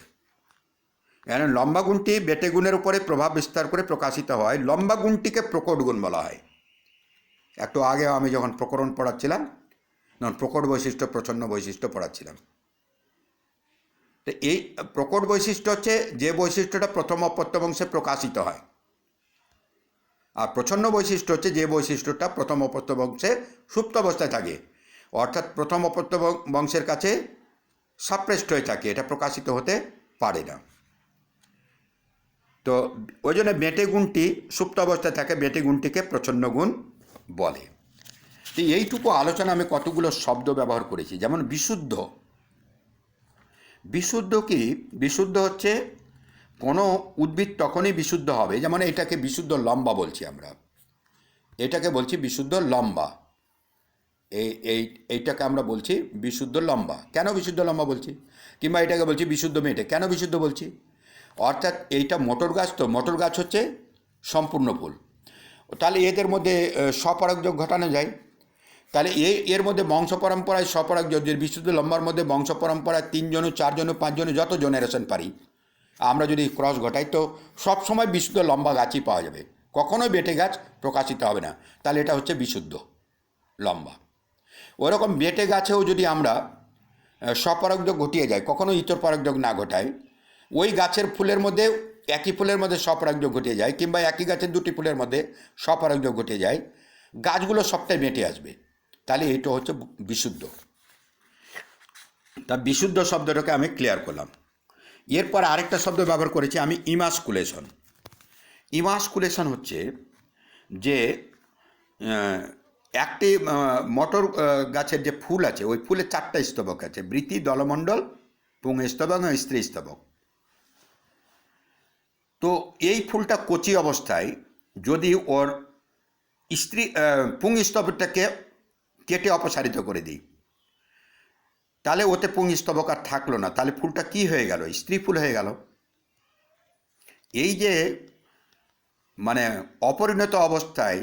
এখানে লম্বা গুণটি বেঁটে গুণের উপরে প্রভাব বিস্তার করে প্রকাশিত হয়। লম্বা গুণটিকে প্রকট গুণ বলা হয়। একটু আগে আমি যখন প্রকরণ পড়াচ্ছিলাম, তখন প্রকট বৈশিষ্ট্য, প্রচ্ছন্ন বৈশিষ্ট্য পড়াচ্ছিলাম। তো এই প্রকট বৈশিষ্ট্য হচ্ছে যে বৈশিষ্ট্যটা প্রথম অপত্য বংশে প্রকাশিত হয়, আর প্রচ্ছন্ন বৈশিষ্ট্য হচ্ছে যে বৈশিষ্ট্যটা প্রথম অপত্য বংশে সুপ্ত অবস্থায় থাকে, অর্থাৎ প্রথম অপত্য বংশের কাছে সাপ্রেস্ট হয়ে থাকে, এটা প্রকাশিত হতে পারে না। তো ওই জন্য বেঁটে গুণটি সুপ্ত অবস্থায় থাকে, বেঁটে গুণটিকে প্রচ্ছন্ন গুণ বলে। তো এইটুকু আলোচনা আমি কতগুলো শব্দ ব্যবহার করেছি, যেমন বিশুদ্ধ। কি? বিশুদ্ধ হচ্ছে কোনো উদ্ভিদ তখনই বিশুদ্ধ হবে, যেমন এটাকে বিশুদ্ধ লম্বা বলছি আমরা, এটাকে বলছি বিশুদ্ধ লম্বা। এইটাকে আমরা বলছি বিশুদ্ধ লম্বা। কেন বিশুদ্ধ লম্বা বলছি? কিংবা এটাকে বলছি বিশুদ্ধ মেটে, কেন বিশুদ্ধ বলছি? অর্থাৎ এইটা মটর গাছ, তো মটর গাছ হচ্ছে সম্পূর্ণ ফুল, তাহলে এদের মধ্যে স্বপরাগযোগ ঘটানো যায়। তাহলে এর মধ্যে বংশ পরম্পরায় স্বপরাগযোগ, যে বিশুদ্ধ লম্বার মধ্যে বংশ পরম্পরায় 3 জন 4 জন 5 জন যত জেনারেশন পারি আমরা যদি ক্রস ঘটাই তো সবসময় বিশুদ্ধ লম্বা গাছই পাওয়া যাবে, কখনোই বেটে গাছ প্রকাশিত হবে না। তাহলে এটা হচ্ছে বিশুদ্ধ লম্বা। ওরকম বেটে গাছেও যদি আমরা স্বপরাগযোগ ঘটিয়ে যাই, কখনো ইতর পরাগযোগ না ঘটাই, ওই গাছের ফুলের মধ্যে একই ফুলের মধ্যে স্বপরাগযোগ ঘটিয়ে যায়, কিংবা একই গাছের দুটি ফুলের মধ্যে স্বপরাগযোগ ঘটিয়ে যায়, গাছগুলো সবটাই বেটে আসবে। তাহলে এইটা হচ্ছে বিশুদ্ধ। তা বিশুদ্ধ শব্দটাকে আমি ক্লিয়ার করলাম। এরপর আরেকটা শব্দ ব্যবহার করেছি আমি, ইমাসকুলেশন। ইমাসকুলেশন হচ্ছে যে একটি মটর গাছের যে ফুল আছে ওই ফুলের 4টা স্তবক আছে, বৃতি, দলমণ্ডল, পুংস্তবক এবং স্ত্রী স্তবক। তো এই ফুলটা কচি অবস্থায় যদি ওর পুংস্তবকটাকে কেটে অপসারিত করে দিই, তাহলে ওতে পুংস্তবক আর থাকলো না, তাহলে ফুলটা কি হয়ে গেল? স্ত্রী ফুল হয়ে গেল। এই যে মানে অপরিণত অবস্থায়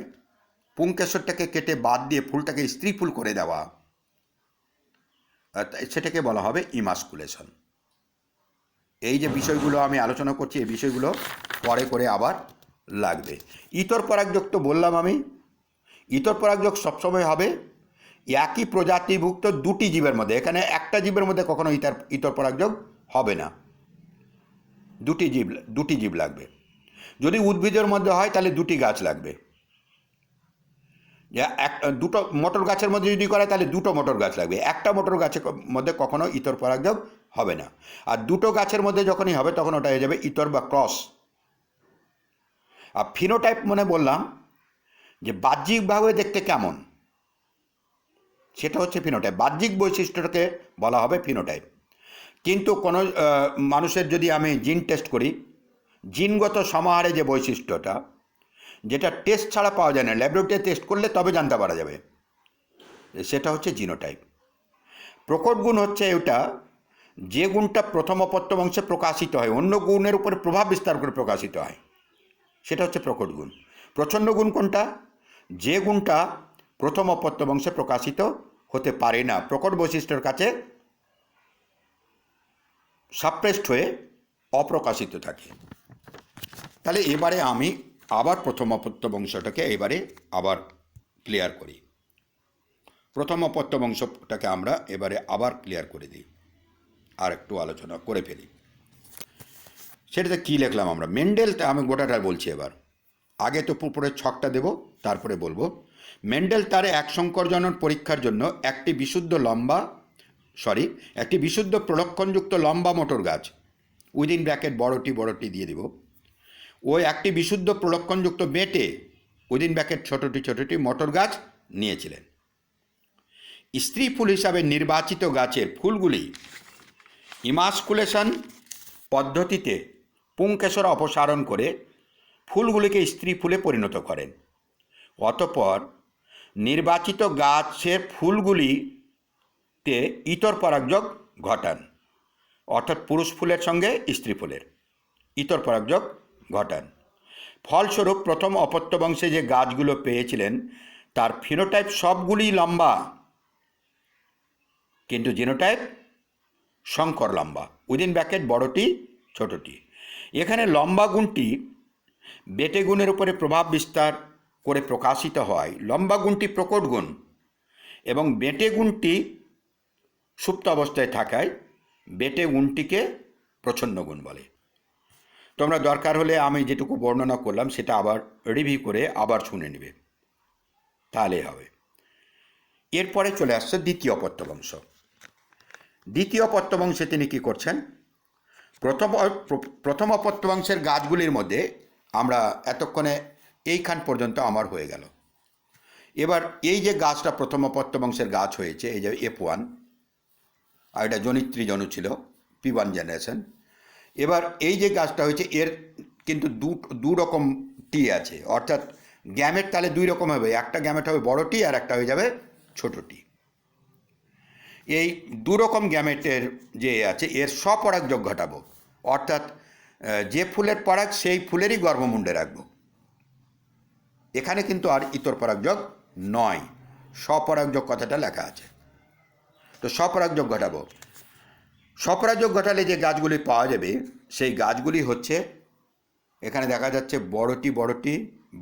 পুংকেশরটাকে কেটে বাদ দিয়ে ফুলটাকে স্ত্রী ফুল করে দেওয়া, সেটাকে বলা হবে ইমাসকুলেশন। এই যে বিষয়গুলো আমি আলোচনা করছি এই বিষয়গুলো পরে করে আবার লাগবে। ইতর পরাগযোগ তো বললাম আমি, ইতর পরাগযোগ সবসময় হবে একই প্রজাতিভুক্ত দুটি জীবের মধ্যে। এখানে একটা জীবের মধ্যে কখনো ইতর পরাগযোগ হবে না, দুটি জীব লাগবে। যদি উদ্ভিদের মধ্যে হয় তাহলে দুটি গাছ লাগবে। দুটো মটর গাছের মধ্যে যদি করে তাহলে দুটো মটর গাছ লাগবে। একটা মটর গাছের মধ্যে কখনো ইতর পরাগযোগ হবে না। আর দুটো গাছের মধ্যে যখনই হবে তখন ওটা হয়ে যাবে ইতর বা ক্রস। আর ফিনোটাইপ মানে বললাম যে বাহ্যিকভাবে দেখতে কেমন, সেটা হচ্ছে ফিনোটাইপ। বাহ্যিক বৈশিষ্ট্যটাকে বলা হবে ফিনোটাইপ। কিন্তু কোনো মানুষের যদি আমি জিন টেস্ট করি, জিনগত সমাহারে যে বৈশিষ্ট্যটা, যেটা টেস্ট ছাড়া পাওয়া যায় না, ল্যাবরেটরিতে টেস্ট করলে তবে জানতে পারা যাবে, সেটা হচ্ছে জিনোটাইপ। প্রকট গুণ হচ্ছে এটা যে গুণটা প্রথম অপত্য বংশে প্রকাশিত হয়, অন্য গুণের উপরে প্রভাব বিস্তার করে প্রকাশিত হয়, সেটা হচ্ছে প্রকট গুণ। প্রচ্ছন্ন গুণ কোনটা? যে গুণটা প্রথম অপত্য বংশে প্রকাশিত হতে পারে না, প্রকট বৈশিষ্ট্যের কাছে সাপ্রেস্ট হয়ে অপ্রকাশিত থাকে। তাহলে এবারে আমি আবার প্রথম অপত্য বংশটাকে এবারে আবার ক্লিয়ার করি। প্রথম অপত্য বংশটাকে আমরা এবারে আবার ক্লিয়ার করে দিই, আর একটু আলোচনা করে ফেলি। সেটাতে কী লিখলাম আমরা? মেন্ডেলটা আমি গোটাটা বলছি এবার, আগে তো পুরো ছকটা দেব তারপরে বলবো। মেন্ডেল তার এক সংকরজনন পরীক্ষার জন্য একটি বিশুদ্ধ প্রলক্ষণযুক্ত লম্বা মটর গাছ, উইদিন ব্র্যাকেট বড়টি দিয়ে দিব, ওই একটি বিশুদ্ধ প্রলক্ষণযুক্ত বেটে উইদিন ব্র্যাকেট ছোটটি মটর গাছ নিয়েছিলেন। স্ত্রী ফুল হিসাবে নির্বাচিত গাছের ফুলগুলি ইমাসকুলেশন পদ্ধতিতে পুংকেশর অপসারণ করে ফুলগুলিকে স্ত্রী ফুলে পরিণত করেন। অতঃপর নির্বাচিত গাছের ফুলগুলিতে ইতর পরাগযোগ ঘটান, অর্থাৎ পুরুষ ফুলের সঙ্গে স্ত্রী ফুলের ইতর পরাগযোগ ঘটান। ফলস্বরূপ প্রথম অপত্য বংশে যে গাছগুলো পেয়েছিলেন তার ফিনোটাইপ সবগুলি লম্বা, কিন্তু জিনোটাইপ শঙ্কর লম্বা, উইদিন ব্র্যাকেট বড়টি ছোটটি। এখানে লম্বা গুণটি বেটে গুণের উপরে প্রভাব বিস্তার করে প্রকাশিত হয়। লম্বা গুণটি প্রকট গুণ এবং বেটে গুণটি সুপ্ত অবস্থায় থাকায় বেটে গুণটিকে প্রচ্ছন্ন গুণ বলে। তোমরা দরকার হলে আমি যেটুকু বর্ণনা করলাম সেটা আবার রিভিউ করে আবার শুনে নেবে, তাহলে হবে। এরপরে চলে আসছে দ্বিতীয় অপত্য বংশ। দ্বিতীয় অপত্য বংশে তিনি কী করছেন? প্রথম অপত্য বংশের গাছগুলির মধ্যে আমরা এতক্ষণে এইখান পর্যন্ত আমার হয়ে গেল। এবার এই যে গাছটা প্রথম অপত্য বংশের গাছ হয়েছে, এই যে F1, আর এটা জনিত্রী জনু ছিল P1 জেনারেশন। এবার এই যে গাছটা হয়েছে এর কিন্তু দু রকম টি আছে, অর্থাৎ গ্যামেট তাহলে দুই রকম হবে, একটা গ্যামেট হবে বড় টি আর একটা হয়ে যাবে ছোট টি। এই দু রকম গ্যামেটের যে আছে এর স্বপরাগযোগ ঘটাবো, অর্থাৎ যে ফুলের পরাগ সেই ফুলেরই গর্ভমুণ্ডে রাখবো। এখানে কিন্তু আর ইতর পরাগযোগ নয়, স্বপরাগযোগ কথাটা লেখা আছে। তো স্বপরাগযোগ ঘটাবো। স্বপরাগযোগ ঘটালে যে গাছগুলি পাওয়া যাবে সেই গাছগুলি হচ্ছে, এখানে দেখা যাচ্ছে বড়টি বড়টি,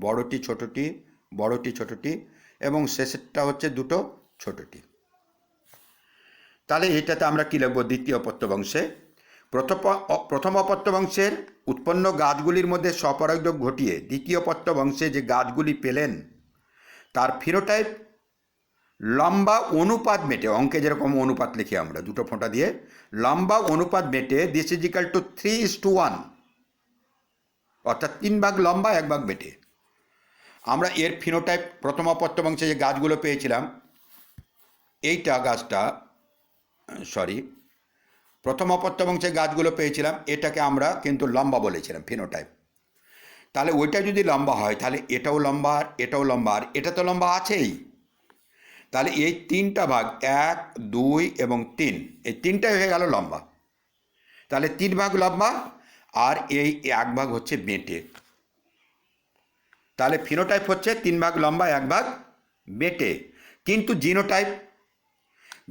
বড়টি ছোটটি, বড়টি ছোটটি এবং শেষেরটা হচ্ছে দুটো ছোটটি। তাহলে এটাতে আমরা কী লিখব? দ্বিতীয় অপত্যবংশে প্রথম অপত্যবংশের উৎপন্ন গাছগুলির মধ্যে স্বপরাগযোগ ঘটিয়ে দ্বিতীয় অপত্যবংশে যে গাছগুলি পেলেন তার ফিনোটাইপ লম্বা অনুপাত মেটে, অঙ্কে যেরকম অনুপাত লিখি আমরা দুটো ফোঁটা দিয়ে, লম্বা অনুপাত মেটে দিস ইজ ইকাল টু 3:1, অর্থাৎ 3 ভাগ লম্বা 1 ভাগ মেটে। আমরা এর ফিনোটাইপ প্রথম অপত্যবংশে যে গাছগুলো পেয়েছিলাম, এইটা গাছটা প্রথম অপত্যবংশে গাছগুলো পেয়েছিলাম, এটাকে আমরা কিন্তু লম্বা বলেছিলাম ফিনোটাইপ। তাহলে ওইটা যদি লম্বা হয় তাহলে এটাও লম্বা আর এটাও লম্বা আর এটা তো লম্বা আছেই। তাহলে এই 3টা ভাগ 1, 2 এবং 3, এই 3টাই হয়ে গেল লম্বা। তাহলে 3 ভাগ লম্বা আর এই 1 ভাগ হচ্ছে বেঁটে। তাহলে ফিনোটাইপ হচ্ছে 3 ভাগ লম্বা 1 ভাগ বেঁটে। কিন্তু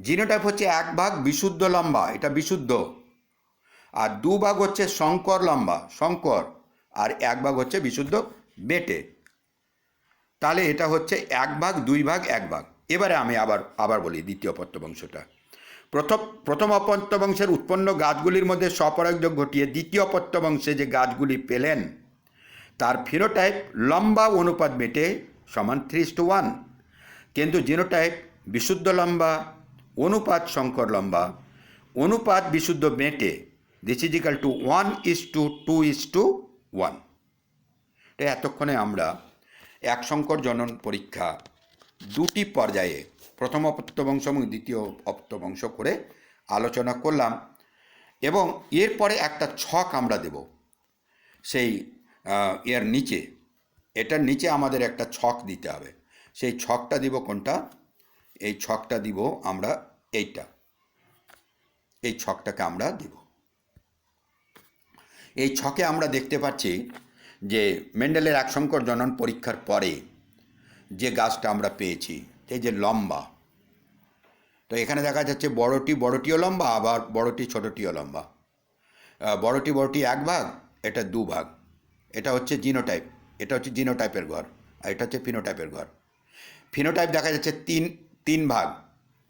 জিনোটাইপ হচ্ছে 1 ভাগ বিশুদ্ধ লম্বা, এটা বিশুদ্ধ, আর 2 ভাগ হচ্ছে শঙ্কর লম্বা, শঙ্কর, আর 1 ভাগ হচ্ছে বিশুদ্ধ বেঁটে। তাহলে এটা হচ্ছে 1 ভাগ 2 ভাগ 1 ভাগ। এবারে আমি আবার বলি দ্বিতীয় অপত্যবংশটা। প্রথম অপত্যবংশের উৎপন্ন গাছগুলির মধ্যে স্বপরাগযোগ ঘটিয়ে দ্বিতীয় অপত্যবংশে যে গাছগুলি পেলেন তার ফিনোটাইপ লম্বা অনুপাত মেটে সমান 3:1, কিন্তু জিনোটাইপ বিশুদ্ধ লম্বা অনুপাত শঙ্কর লম্বা অনুপাত বিশুদ্ধ মেটে দিস ইজ ইকাল টু 1:2:1। এতক্ষণে আমরা এক শঙ্কর জনন পরীক্ষা দুটি পর্যায়ে প্রথম অপত্যবংশ এবং দ্বিতীয় অপত্যবংশ করে আলোচনা করলাম, এবং এরপরে একটা ছক আমরা দেব সেই এর নিচে, এটার নিচে আমাদের একটা ছক দিতে হবে। সেই ছকটা দিব কোনটা? এই ছকটা দিব আমরা এইটা, এই ছকটাকে আমরা দিব। এই ছকে আমরা দেখতে পাচ্ছি যে মেন্ডেলের এক শঙ্কর জনন পরীক্ষার পরে যে গাছটা আমরা পেয়েছি, এই যে লম্বা, তো এখানে দেখা যাচ্ছে বড়টিও লম্বা, আবার বড়টি ছোটটিও লম্বা। বড়টি 1 ভাগ, এটা 2 ভাগ, এটা হচ্ছে জিনোটাইপ, এটা হচ্ছে জিনোটাইপের ঘর, আর এটা হচ্ছে ফিনোটাইপের ঘর। ফিনোটাইপ দেখা যাচ্ছে তিন ভাগ,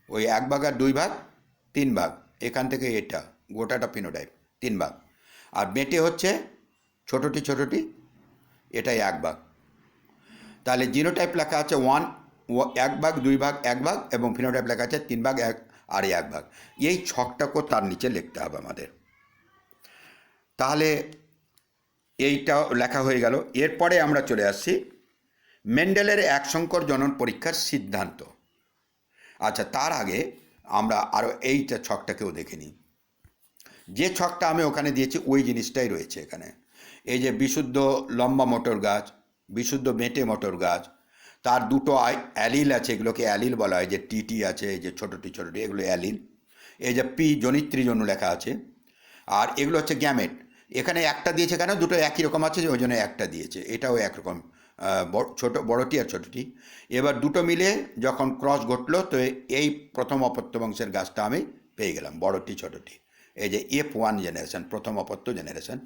ওই 1 ভাগ আর 2 ভাগ 3 ভাগ, এখান থেকে এটা গোটাটা ফিনোটাইপ 3 ভাগ। আর বেঁটে হচ্ছে ছোটটি, এটাই 1 ভাগ। তাহলে জিনোটাইপ লেখা আছে 1 ভাগ 2 ভাগ 1 ভাগ, এবং ফিনোটাইপ লেখা আছে 3 ভাগ 1 আর 1 ভাগ। এই ছকটাকেও তার নিচে লিখতে হবে আমাদের। তাহলে এইটাও লেখা হয়ে গেল। এরপরে আমরা চলে আসছি মেন্ডেলের এক শঙ্কর জনন পরীক্ষার সিদ্ধান্ত। আচ্ছা, তার আগে আমরা আরও এইটা ছকটাকেও দেখে নিই। যে ছকটা আমি ওখানে দিয়েছি ওই জিনিসটাই রয়েছে এখানে। এই যে বিশুদ্ধ লম্বা মটর গাছ, বিশুদ্ধ বেঁটে মটর গাছ, তার দুটো অ্যালিল আছে, এগুলোকে অ্যালিল বলা হয়। যে টিটি আছে, এই যে ছোটটি এগুলো অ্যালিল। এই যে পি জনিত্রী জন্য লেখা আছে, আর এগুলো হচ্ছে গ্যামেট। এখানে একটা দিয়েছে কেন? দুটো একই রকম আছে, ওই জন্য একটা দিয়েছে। এটাও একরকম, বড়টি আর ছোটটি। এবার দুটো মিলে যখন ক্রস ঘটলো, তো এই প্রথম অপত্যবংশের গাছটা আমি পেয়ে গেলাম, বড়টি ছোটটি। এই যে F1 জেনারেশন, প্রথম অপত্য জেনারেশন।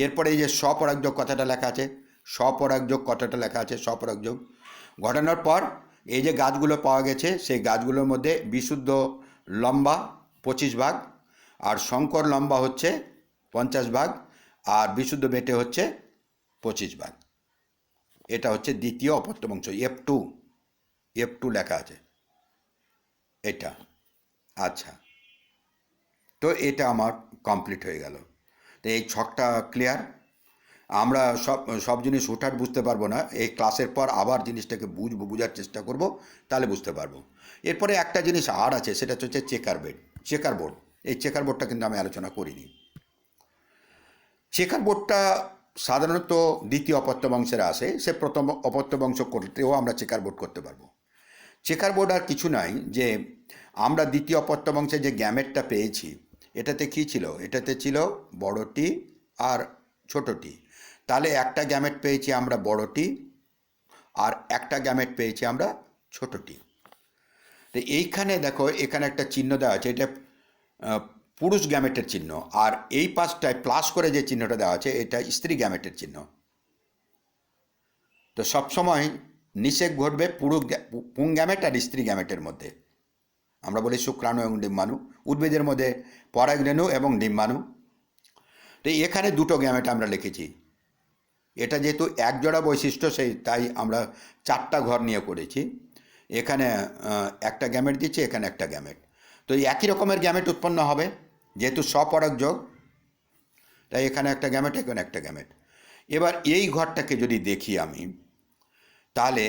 এরপরে এই যে স্বপরাগযোগ কথাটা লেখা আছে, স্বপরাগযোগ কথাটা লেখা আছে, স্বপরাগযোগ ঘটানোর পর এই যে গাছগুলো পাওয়া গেছে, সেই গাছগুলোর মধ্যে বিশুদ্ধ লম্বা 25 ভাগ, আর শঙ্কর লম্বা হচ্ছে 50 ভাগ, আর বিশুদ্ধ বেঁটে হচ্ছে 25 ভাগ। এটা হচ্ছে দ্বিতীয় অপত্যবংশ, F2 লেখা আছে এটা। আচ্ছা, তো এটা আমার কমপ্লিট হয়ে গেল। তো এই ছকটা ক্লিয়ার। আমরা সব জিনিস হুটহাট বুঝতে পারবো না, এই ক্লাসের পর আবার জিনিসটাকে বোঝার চেষ্টা করব, তাহলে বুঝতে পারবো। এরপরে একটা জিনিস আর আছে, সেটা হচ্ছে চেকার বোর্ড। এই চেকার বোর্ডটা কিন্তু আমি আলোচনা করিনি। চেকার বোর্ডটা সাধারণত দ্বিতীয় অপত্যবংশের আসে, সে প্রথম অপত্যবংশ করতেও আমরা চেকার বোর্ড করতে পারবো। চেকার বোর্ড আর কিছু নয়, যে আমরা দ্বিতীয় অপত্যবংশে যে গ্যামেটটা পেয়েছি, এটাতে কী ছিল? এটাতে ছিল বড়টি আর ছোটটি। তাহলে একটা গ্যামেট পেয়েছি আমরা বড়টি, আর একটা গ্যামেট পেয়েছি আমরা ছোটটি। তো এইখানে দেখো এখানে একটা চিহ্ন দেওয়া আছে, এটা পুরুষ গ্যামেটের চিহ্ন, আর এই পাশটায় প্লাস করে যে চিহ্নটা দেওয়া আছে এটা স্ত্রী গ্যামেটের চিহ্ন। তো সবসময় নিষেক ঘটবে পুং গ্যামেট আর স্ত্রী গ্যামেটের মধ্যে। আমরা বলি শুক্রাণু এবং ডিম্বাণু, উদ্ভিদের মধ্যে পরাগরেণু এবং ডিম্বাণু। তো এখানে দুটো গ্যামেট আমরা লিখেছি। এটা যেহেতু এক জোড়া বৈশিষ্ট্য তাই আমরা 4টা ঘর নিয়ে করেছি। এখানে একটা গ্যামেট দিচ্ছি, এখানে একটা গ্যামেট। তো একই রকমের গ্যামেট উৎপন্ন হবে যেহেতু স্বপরাগ যোগ, তাই এখানে একটা গ্যামেট, এখানে একটা গ্যামেট। এবার এই ঘরটাকে যদি দেখি আমি, তাহলে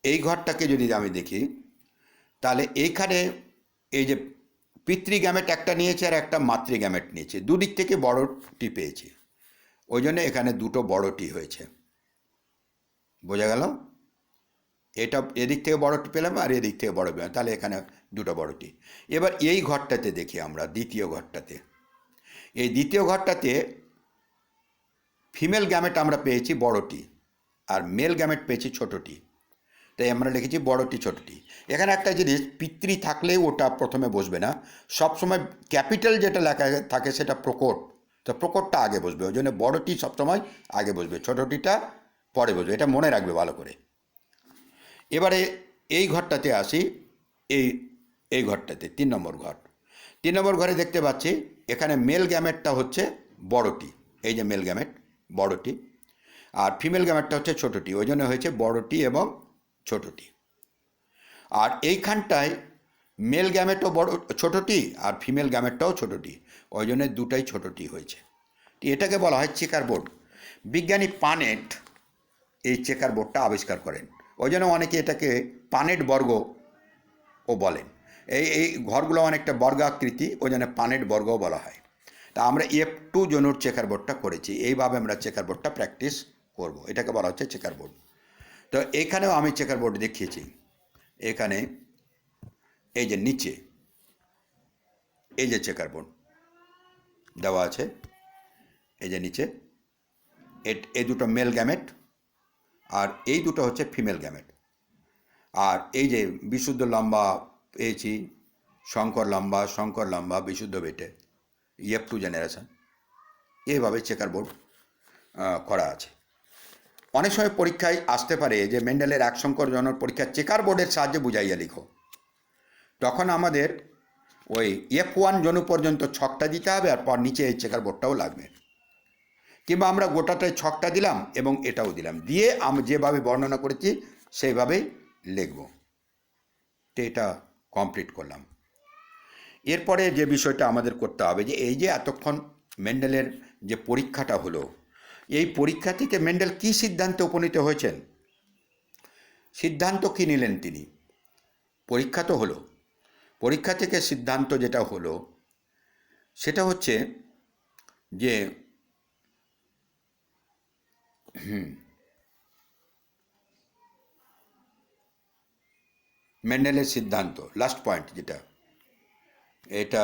এই ঘরটাকে যদি আমি দেখি তাহলে এইখানে এই যে পিতৃ গ্যামেট একটা নিয়েছে আর একটা মাতৃ গ্যামেট নিয়েছে, দুদিক থেকে বড়টি পেয়েছি, ওই জন্য এখানে দুটো বড়টি হয়েছে। বোঝা গেল? এটা এদিক থেকে বড়টি পেলাম আর এদিক থেকে বড় পেলাম, তাহলে এখানে দুটো বড়টি। এবার এই ঘরটাতে দেখি আমরা, দ্বিতীয় ঘরটাতে, এই দ্বিতীয় ঘরটাতে ফিমেল গ্যামেট আমরা পেয়েছি বড়টি আর মেল গ্যামেট পেয়েছি ছোটটি, তাই আমরা লিখেছি বড়টি ছোটটি। এখানে একটা জিনিস, পিতৃ থাকলে ওটা প্রথমে বসবে না, সবসময় ক্যাপিটাল যেটা লেখা থাকে সেটা প্রকট, তো প্রকটটা আগে বসবে, ওই জন্য বড়টি সবসময় আগে বসবে, ছোটটিটা পরে বসবে, এটা মনে রাখবে ভালো করে। এবারে এই ঘরটাতে আসি, এই ঘরটাতে 3 নম্বর ঘর। 3 নম্বর ঘরে দেখতে পাচ্ছি এখানে মেল গ্যামেটটা হচ্ছে বড়টি, এই যে মেল গ্যামেট বড়টি, আর ফিমেল গ্যামেটটা হচ্ছে ছোটটি, ওই জন্য হয়েছে বড়টি এবং ছোটটি। আর এইখানটায় মেল গ্যামেটও বড় ছোটটি আর ফিমেল গ্যামেটটাও ছোটটি, ওই জন্য দুটাই ছোটটি হয়েছে। এটাকে বলা হয় চেকার বোর্ড। বিজ্ঞানী পানেট এই চেকার বোর্ডটা আবিষ্কার করেন, ওই জন্য অনেকে এটাকে পানেট বর্গ ও বলেন। এই ঘরগুলো অনেকটা বর্গাকৃতি, ওই জন্য পানেট বর্গও বলা হয়। তা আমরা F2 জনুর চেকার বোর্ডটা করেছি, এইভাবে আমরা চেকার বোর্ডটা প্র্যাকটিস করব, এটাকে বলা হচ্ছে চেকার বোর্ড। তো এখানেও আমি চেকার বোর্ড দেখিয়েছি। এখানে এই যে নিচে এই যে চেকার বোর্ড দেওয়া আছে, এই যে নিচে এই দুটো মেল গ্যামেট আর এই দুটো হচ্ছে ফিমেল গ্যামেট। আর এই যে বিশুদ্ধ লম্বা পেয়েছি, শঙ্কর লম্বা বিশুদ্ধ বেটে, F2 জেনারেশন, এইভাবে চেকার বোর্ড করা আছে। অনেক সময় পরীক্ষায় আসতে পারে যে মেন্ডেলের এক সংকর জনক পরীক্ষা চেকার বোর্ডের সাহায্যে বুঝাইয়া লিখো, তখন আমাদের ওই F1 জনু পর্যন্ত ছকটা দিতে হবে, আর পর নিচে এই চেকার বোর্ডটাও লাগবে। কিংবা আমরা গোটাটায় ছকটা দিলাম এবং এটাও দিলাম, দিয়ে আমি যেভাবে বর্ণনা করেছি সেইভাবেই লিখব। তো এটা কমপ্লিট করলাম। এরপরে যে বিষয়টা আমাদের করতে হবে, যে এই যে এতক্ষণ মেন্ডেলের যে পরীক্ষাটা হলো, এই পরীক্ষা থেকে মেন্ডেল কী সিদ্ধান্তে উপনীত হয়েছেন, সিদ্ধান্ত কী নিলেন তিনি? পরীক্ষা তো হলো, পরীক্ষা থেকে সিদ্ধান্ত যেটা হলো সেটা হচ্ছে যে মেন্ডেলের সিদ্ধান্ত, লাস্ট পয়েন্ট যেটা, এটা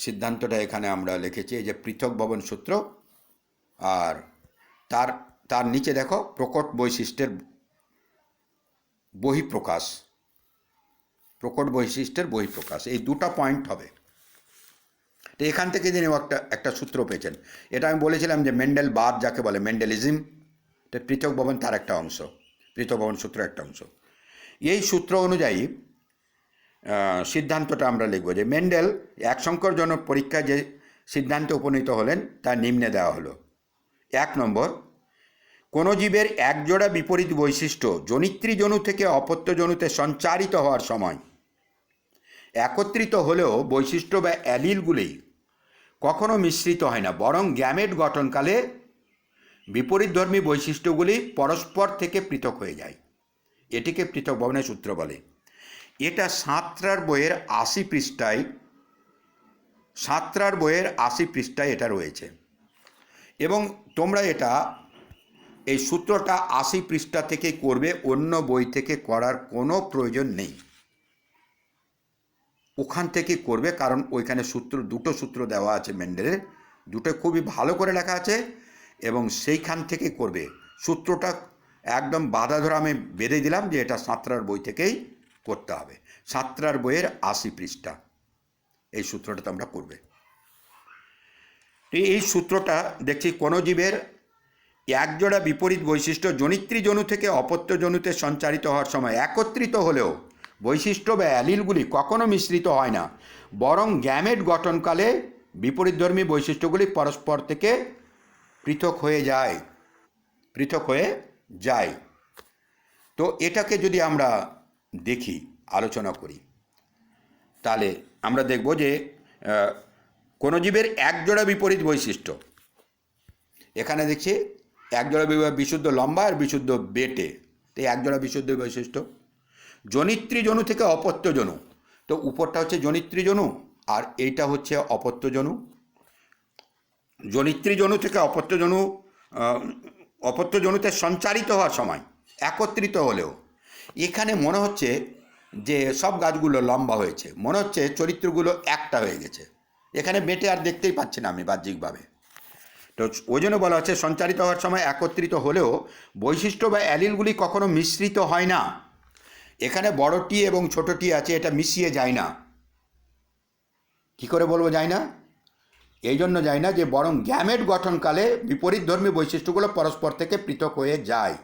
সিদ্ধান্তটা এখানে আমরা লিখেছি, এই যে পৃথক ভবন সূত্র, আর তার নিচে দেখো প্রকট বৈশিষ্ট্যের বহিঃপ্রকাশ, প্রকট বৈশিষ্ট্যের বহিঃপ্রকাশ, এই দুটো পয়েন্ট হবে। তো এখান থেকে তিনি একটা সূত্র পেয়েছেন। এটা আমি বলেছিলাম যে মেন্ডেল বাদ যাকে বলে, মেন্ডেলিজম, তো পৃথক ভবন তার একটা অংশ, পৃথক ভবন সূত্র একটা অংশ। এই সূত্র অনুযায়ী সিদ্ধান্তটা আমরা লিখব যে মেন্ডেল এক সংকরজনক পরীক্ষায় যে সিদ্ধান্তে উপনীত হলেন তা নিম্নে দেওয়া হলো। 1 নম্বর, কোনো জীবের একজোড়া বিপরীত বৈশিষ্ট্য জনিত্রী জনু থেকে অপত্য জনুতে সঞ্চারিত হওয়ার সময় একত্রিত হলেও বৈশিষ্ট্য বা অ্যালিলগুলি কখনো মিশ্রিত হয় না, বরং গ্যামেট গঠনকালে বিপরীতধর্মী বৈশিষ্ট্যগুলি পরস্পর থেকে পৃথক হয়ে যায়। এটিকে পৃথক ভবনের সূত্র বলে। এটা সাঁতরার বইয়ের 80 পৃষ্ঠায়, সাঁতরার বইয়ের 80 পৃষ্ঠায় এটা রয়েছে, এবং তোমরা এটা এই সূত্রটা 80 পৃষ্ঠা থেকে করবে, অন্য বই থেকে করার কোনো প্রয়োজন নেই, ওখান থেকে করবে, কারণ ওইখানে দুটো সূত্র দেওয়া আছে মেন্ডেলের, দুটো খুবই ভালো করে লেখা আছে, এবং সেইখান থেকে করবে। সূত্রটা একদম বাধা ধরে আমি বেঁধে দিলাম যে এটা সাঁতরার বই থেকেই করতে হবে। সাঁতরার বইয়ের 80 পৃষ্ঠা এই সূত্রটা তোমরা করবে। এই সূত্রটা দেখছি কোনো জীবের একজোড়া বিপরীত বৈশিষ্ট্য জনিত্রী জনু থেকে অপত্য জনুতে সঞ্চারিত হওয়ার সময় একত্রিত হলেও বৈশিষ্ট্য বা অ্যালিলগুলি কখনো মিশ্রিত হয় না, বরং গ্যামেট গঠনকালে বিপরীতধর্মী বৈশিষ্ট্যগুলি পরস্পর থেকে পৃথক হয়ে যায়। তো এটাকে যদি আমরা দেখি, আলোচনা করি, তাহলে আমরা দেখব যে কোনো জীবের একজোড়া বিপরীত বৈশিষ্ট্য, এখানে দেখছি একজোড়া বিশুদ্ধ লম্বা আর বিশুদ্ধ বেটে, তো একজোড়া বিশুদ্ধ বৈশিষ্ট্য জনিত্রী জনু থেকে অপত্য জনু, তো উপরটা হচ্ছে জনিত্রী জনু আর এইটা হচ্ছে অপত্য জনু। জনিত্রী জনু থেকে অপত্য জনুতে সঞ্চারিত হওয়ার সময় একত্রিত হলেও এখানে মনে হচ্ছে যে সব গাছগুলো লম্বা হয়েছে, মনে হচ্ছে চরিত্রগুলো একটা হয়ে গেছে, এখানে বেটে আর দেখতেই পাচ্ছি না আমি বাহ্যিকভাবে। তো ওই জন্য বলা হচ্ছে সঞ্চারিত হওয়ার সময় একত্রিত হলেও বৈশিষ্ট্য বা অ্যালিলগুলি কখনো মিশ্রিত হয় না। এখানে বড় টি এবং ছোট টি আছে, এটা মিশিয়ে যায় না। কি করে বলবো যায় না? এই জন্য যায় না যে বরং গ্যামেট গঠনকালে বিপরীতধর্মী বৈশিষ্ট্যগুলো পরস্পর থেকে পৃথক হয়ে যায়।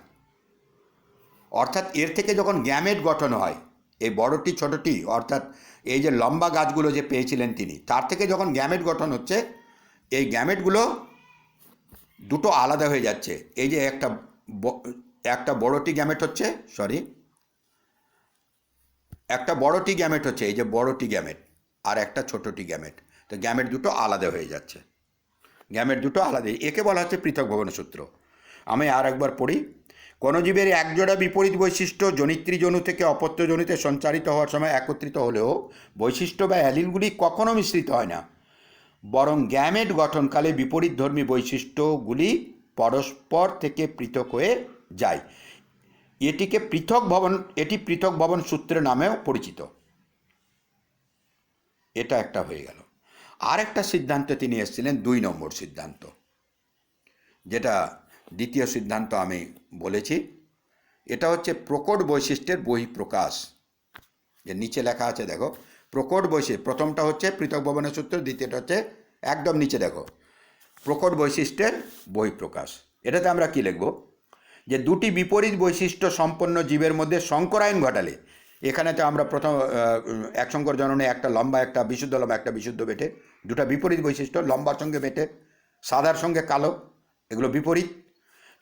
অর্থাৎ এর থেকে যখন গ্যামেট গঠন হয়, এই বড়টি ছোটটি অর্থাৎ এই যে লম্বা গাছগুলো যে পেয়েছিলেন তিনি, তার থেকে যখন গ্যামেট গঠন হচ্ছে, এই গ্যামেটগুলো দুটো আলাদা হয়ে যাচ্ছে। এই যে একটা বড়টি গ্যামেট হচ্ছে, একটা বড়টি গ্যামেট হচ্ছে, এই যে বড়টি গ্যামেট আর একটা ছোটটি গ্যামেট, তো গ্যামেট দুটো আলাদা হয়ে যাচ্ছে, গ্যামেট দুটো আলাদা, একে বলা হচ্ছে পৃথক ভবন সূত্র। আমি আর একবার পড়ি। কোনো জীবের একজোড়া বিপরীত বৈশিষ্ট্য জনিত্রী জনু থেকে অপত্য জনুতে সঞ্চারিত হওয়ার সময় একত্রিত হলেও বৈশিষ্ট্য বা অ্যালিলগুলি কখনো মিশ্রিত হয় না, বরং গ্যামেট গঠনকালে বিপরীতধর্মী বৈশিষ্ট্যগুলি পরস্পর থেকে পৃথক হয়ে যায়। এটি পৃথক ভবন সূত্রের নামেও পরিচিত। এটা একটা হয়ে গেল। আর একটা সিদ্ধান্ত তিনি এসেছিলেন, 2 নম্বর সিদ্ধান্ত, যেটা দ্বিতীয় সিদ্ধান্ত আমি বলেছি। এটা হচ্ছে প্রকট বৈশিষ্ট্যের বহিঃপ্রকাশ। যে নিচে লেখা আছে দেখো, প্রকট বৈশিষ্ট্য, প্রথমটা হচ্ছে পৃথক ভবনের সূত্র, দ্বিতীয়টা হচ্ছে একদম নিচে দেখো প্রকট বৈশিষ্ট্যের বহিঃপ্রকাশ। এটাতে আমরা কি লিখব, যে দুটি বিপরীত বৈশিষ্ট্য সম্পন্ন জীবের মধ্যে সংকরায়ন ঘটালে, এখানে তো আমরা প্রথম এক সংকর জননে একটা লম্বা একটা বিশুদ্ধ লম্বা একটা বিশুদ্ধ বেটে, দুটা বিপরীত বৈশিষ্ট্য, লম্বার সঙ্গে বেটে, সাদার সঙ্গে কালো, এগুলো বিপরীত।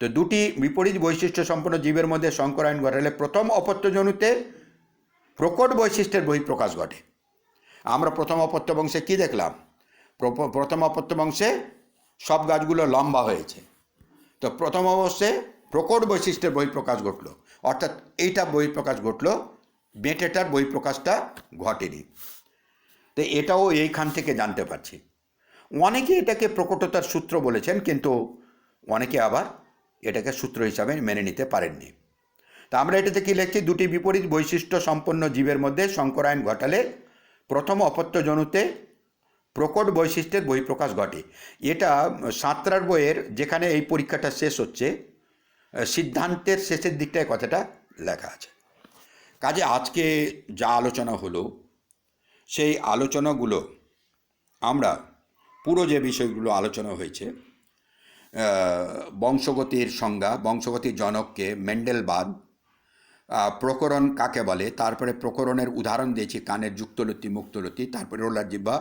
তো দুটি বিপরীত বৈশিষ্ট্য সম্পন্ন জীবের মধ্যে সংকরায়ন ঘটালে প্রথম অপত্য জনুতে প্রকট বৈশিষ্ট্যের বহিঃপ্রকাশ ঘটে। আমরা প্রথম অপত্য বংশে কি দেখলাম? প্রথম অপত্য বংশে সব গাছগুলো লম্বা হয়েছে, তো প্রথম অবশ্যে প্রকট বৈশিষ্ট্যের বহিঃপ্রকাশ ঘটল, অর্থাৎ এইটা বহিঃপ্রকাশ ঘটল, বেটেটার বহিঃপ্রকাশটা ঘটেনি। তো এটাও এইখান থেকে জানতে পারছি। অনেকে এটাকে প্রকটতার সূত্র বলেছেন, কিন্তু অনেকে আবার এটাকে সূত্র হিসাবে মেনে নিতে পারেননি। তা আমরা এটাতে কি লিখছি, দুটি বিপরীত বৈশিষ্ট্য সম্পন্ন জীবের মধ্যে সংকরায়ন ঘটালে প্রথম অপত্য জনুতে প্রকট বৈশিষ্ট্যের বহিঃপ্রকাশ ঘটে। এটা সাঁতরার বইয়ের, যেখানে এই পরীক্ষাটা শেষ হচ্ছে, সিদ্ধান্তের শেষের দিকটায় কথাটা লেখা আছে। কাজে আজকে যা আলোচনা হলো, সেই আলোচনাগুলো আমরা পুরো যে বিষয়গুলো আলোচনা হয়েছে, বংশগতির সংজ্ঞা, বংশগতির জনককে, মেন্ডেলবাদ, প্রকরণ কাকে বলে, তারপরে প্রকরণের উদাহরণ দিয়েছি, কানের যুক্তলতি মুক্তলতি, তারপরে রোলার জিহ্বা,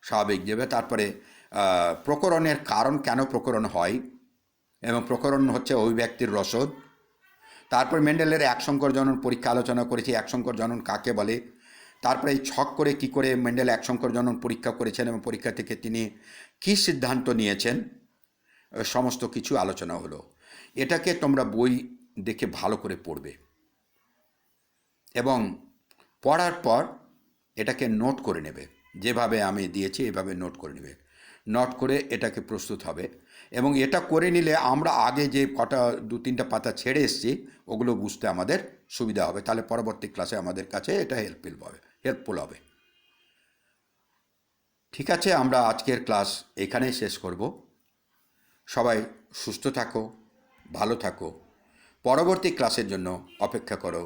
স্বাভাবিক জিহ্বা, তারপরে প্রকরণের কারণ, কেন প্রকরণ হয়, এবং প্রকরণ হচ্ছে অভিব্যক্তির রসদ। তারপর মেন্ডেলের এক সংকর জনন পরীক্ষা আলোচনা করেছি, এক সংকর জনন কাকে বলে, তারপরে এই ছক করে কি করে মেন্ডেল এক সংকর জনন পরীক্ষা করেছেন এবং পরীক্ষা থেকে তিনি কী সিদ্ধান্ত নিয়েছেন, সমস্ত কিছু আলোচনা হলো। এটাকে তোমরা বই দেখে ভালো করে পড়বে এবং পড়ার পর এটাকে নোট করে নেবে, যেভাবে আমি দিয়েছি এভাবে নোট করে নেবে, নোট করে এটাকে প্রস্তুত হবে। এবং এটা করে নিলে আমরা আগে যে কটা 2-3টা পাতা ছেড়ে এসেছি ওগুলো বুঝতে আমাদের সুবিধা হবে, তাহলে পরবর্তী ক্লাসে আমাদের কাছে এটা হেল্পফুল হবে। ঠিক আছে, আমরা আজকের ক্লাস এখানেই শেষ করব। সবাই সুস্থ থাকো, ভালো থাকো, পরবর্তী ক্লাসের জন্য অপেক্ষা করো।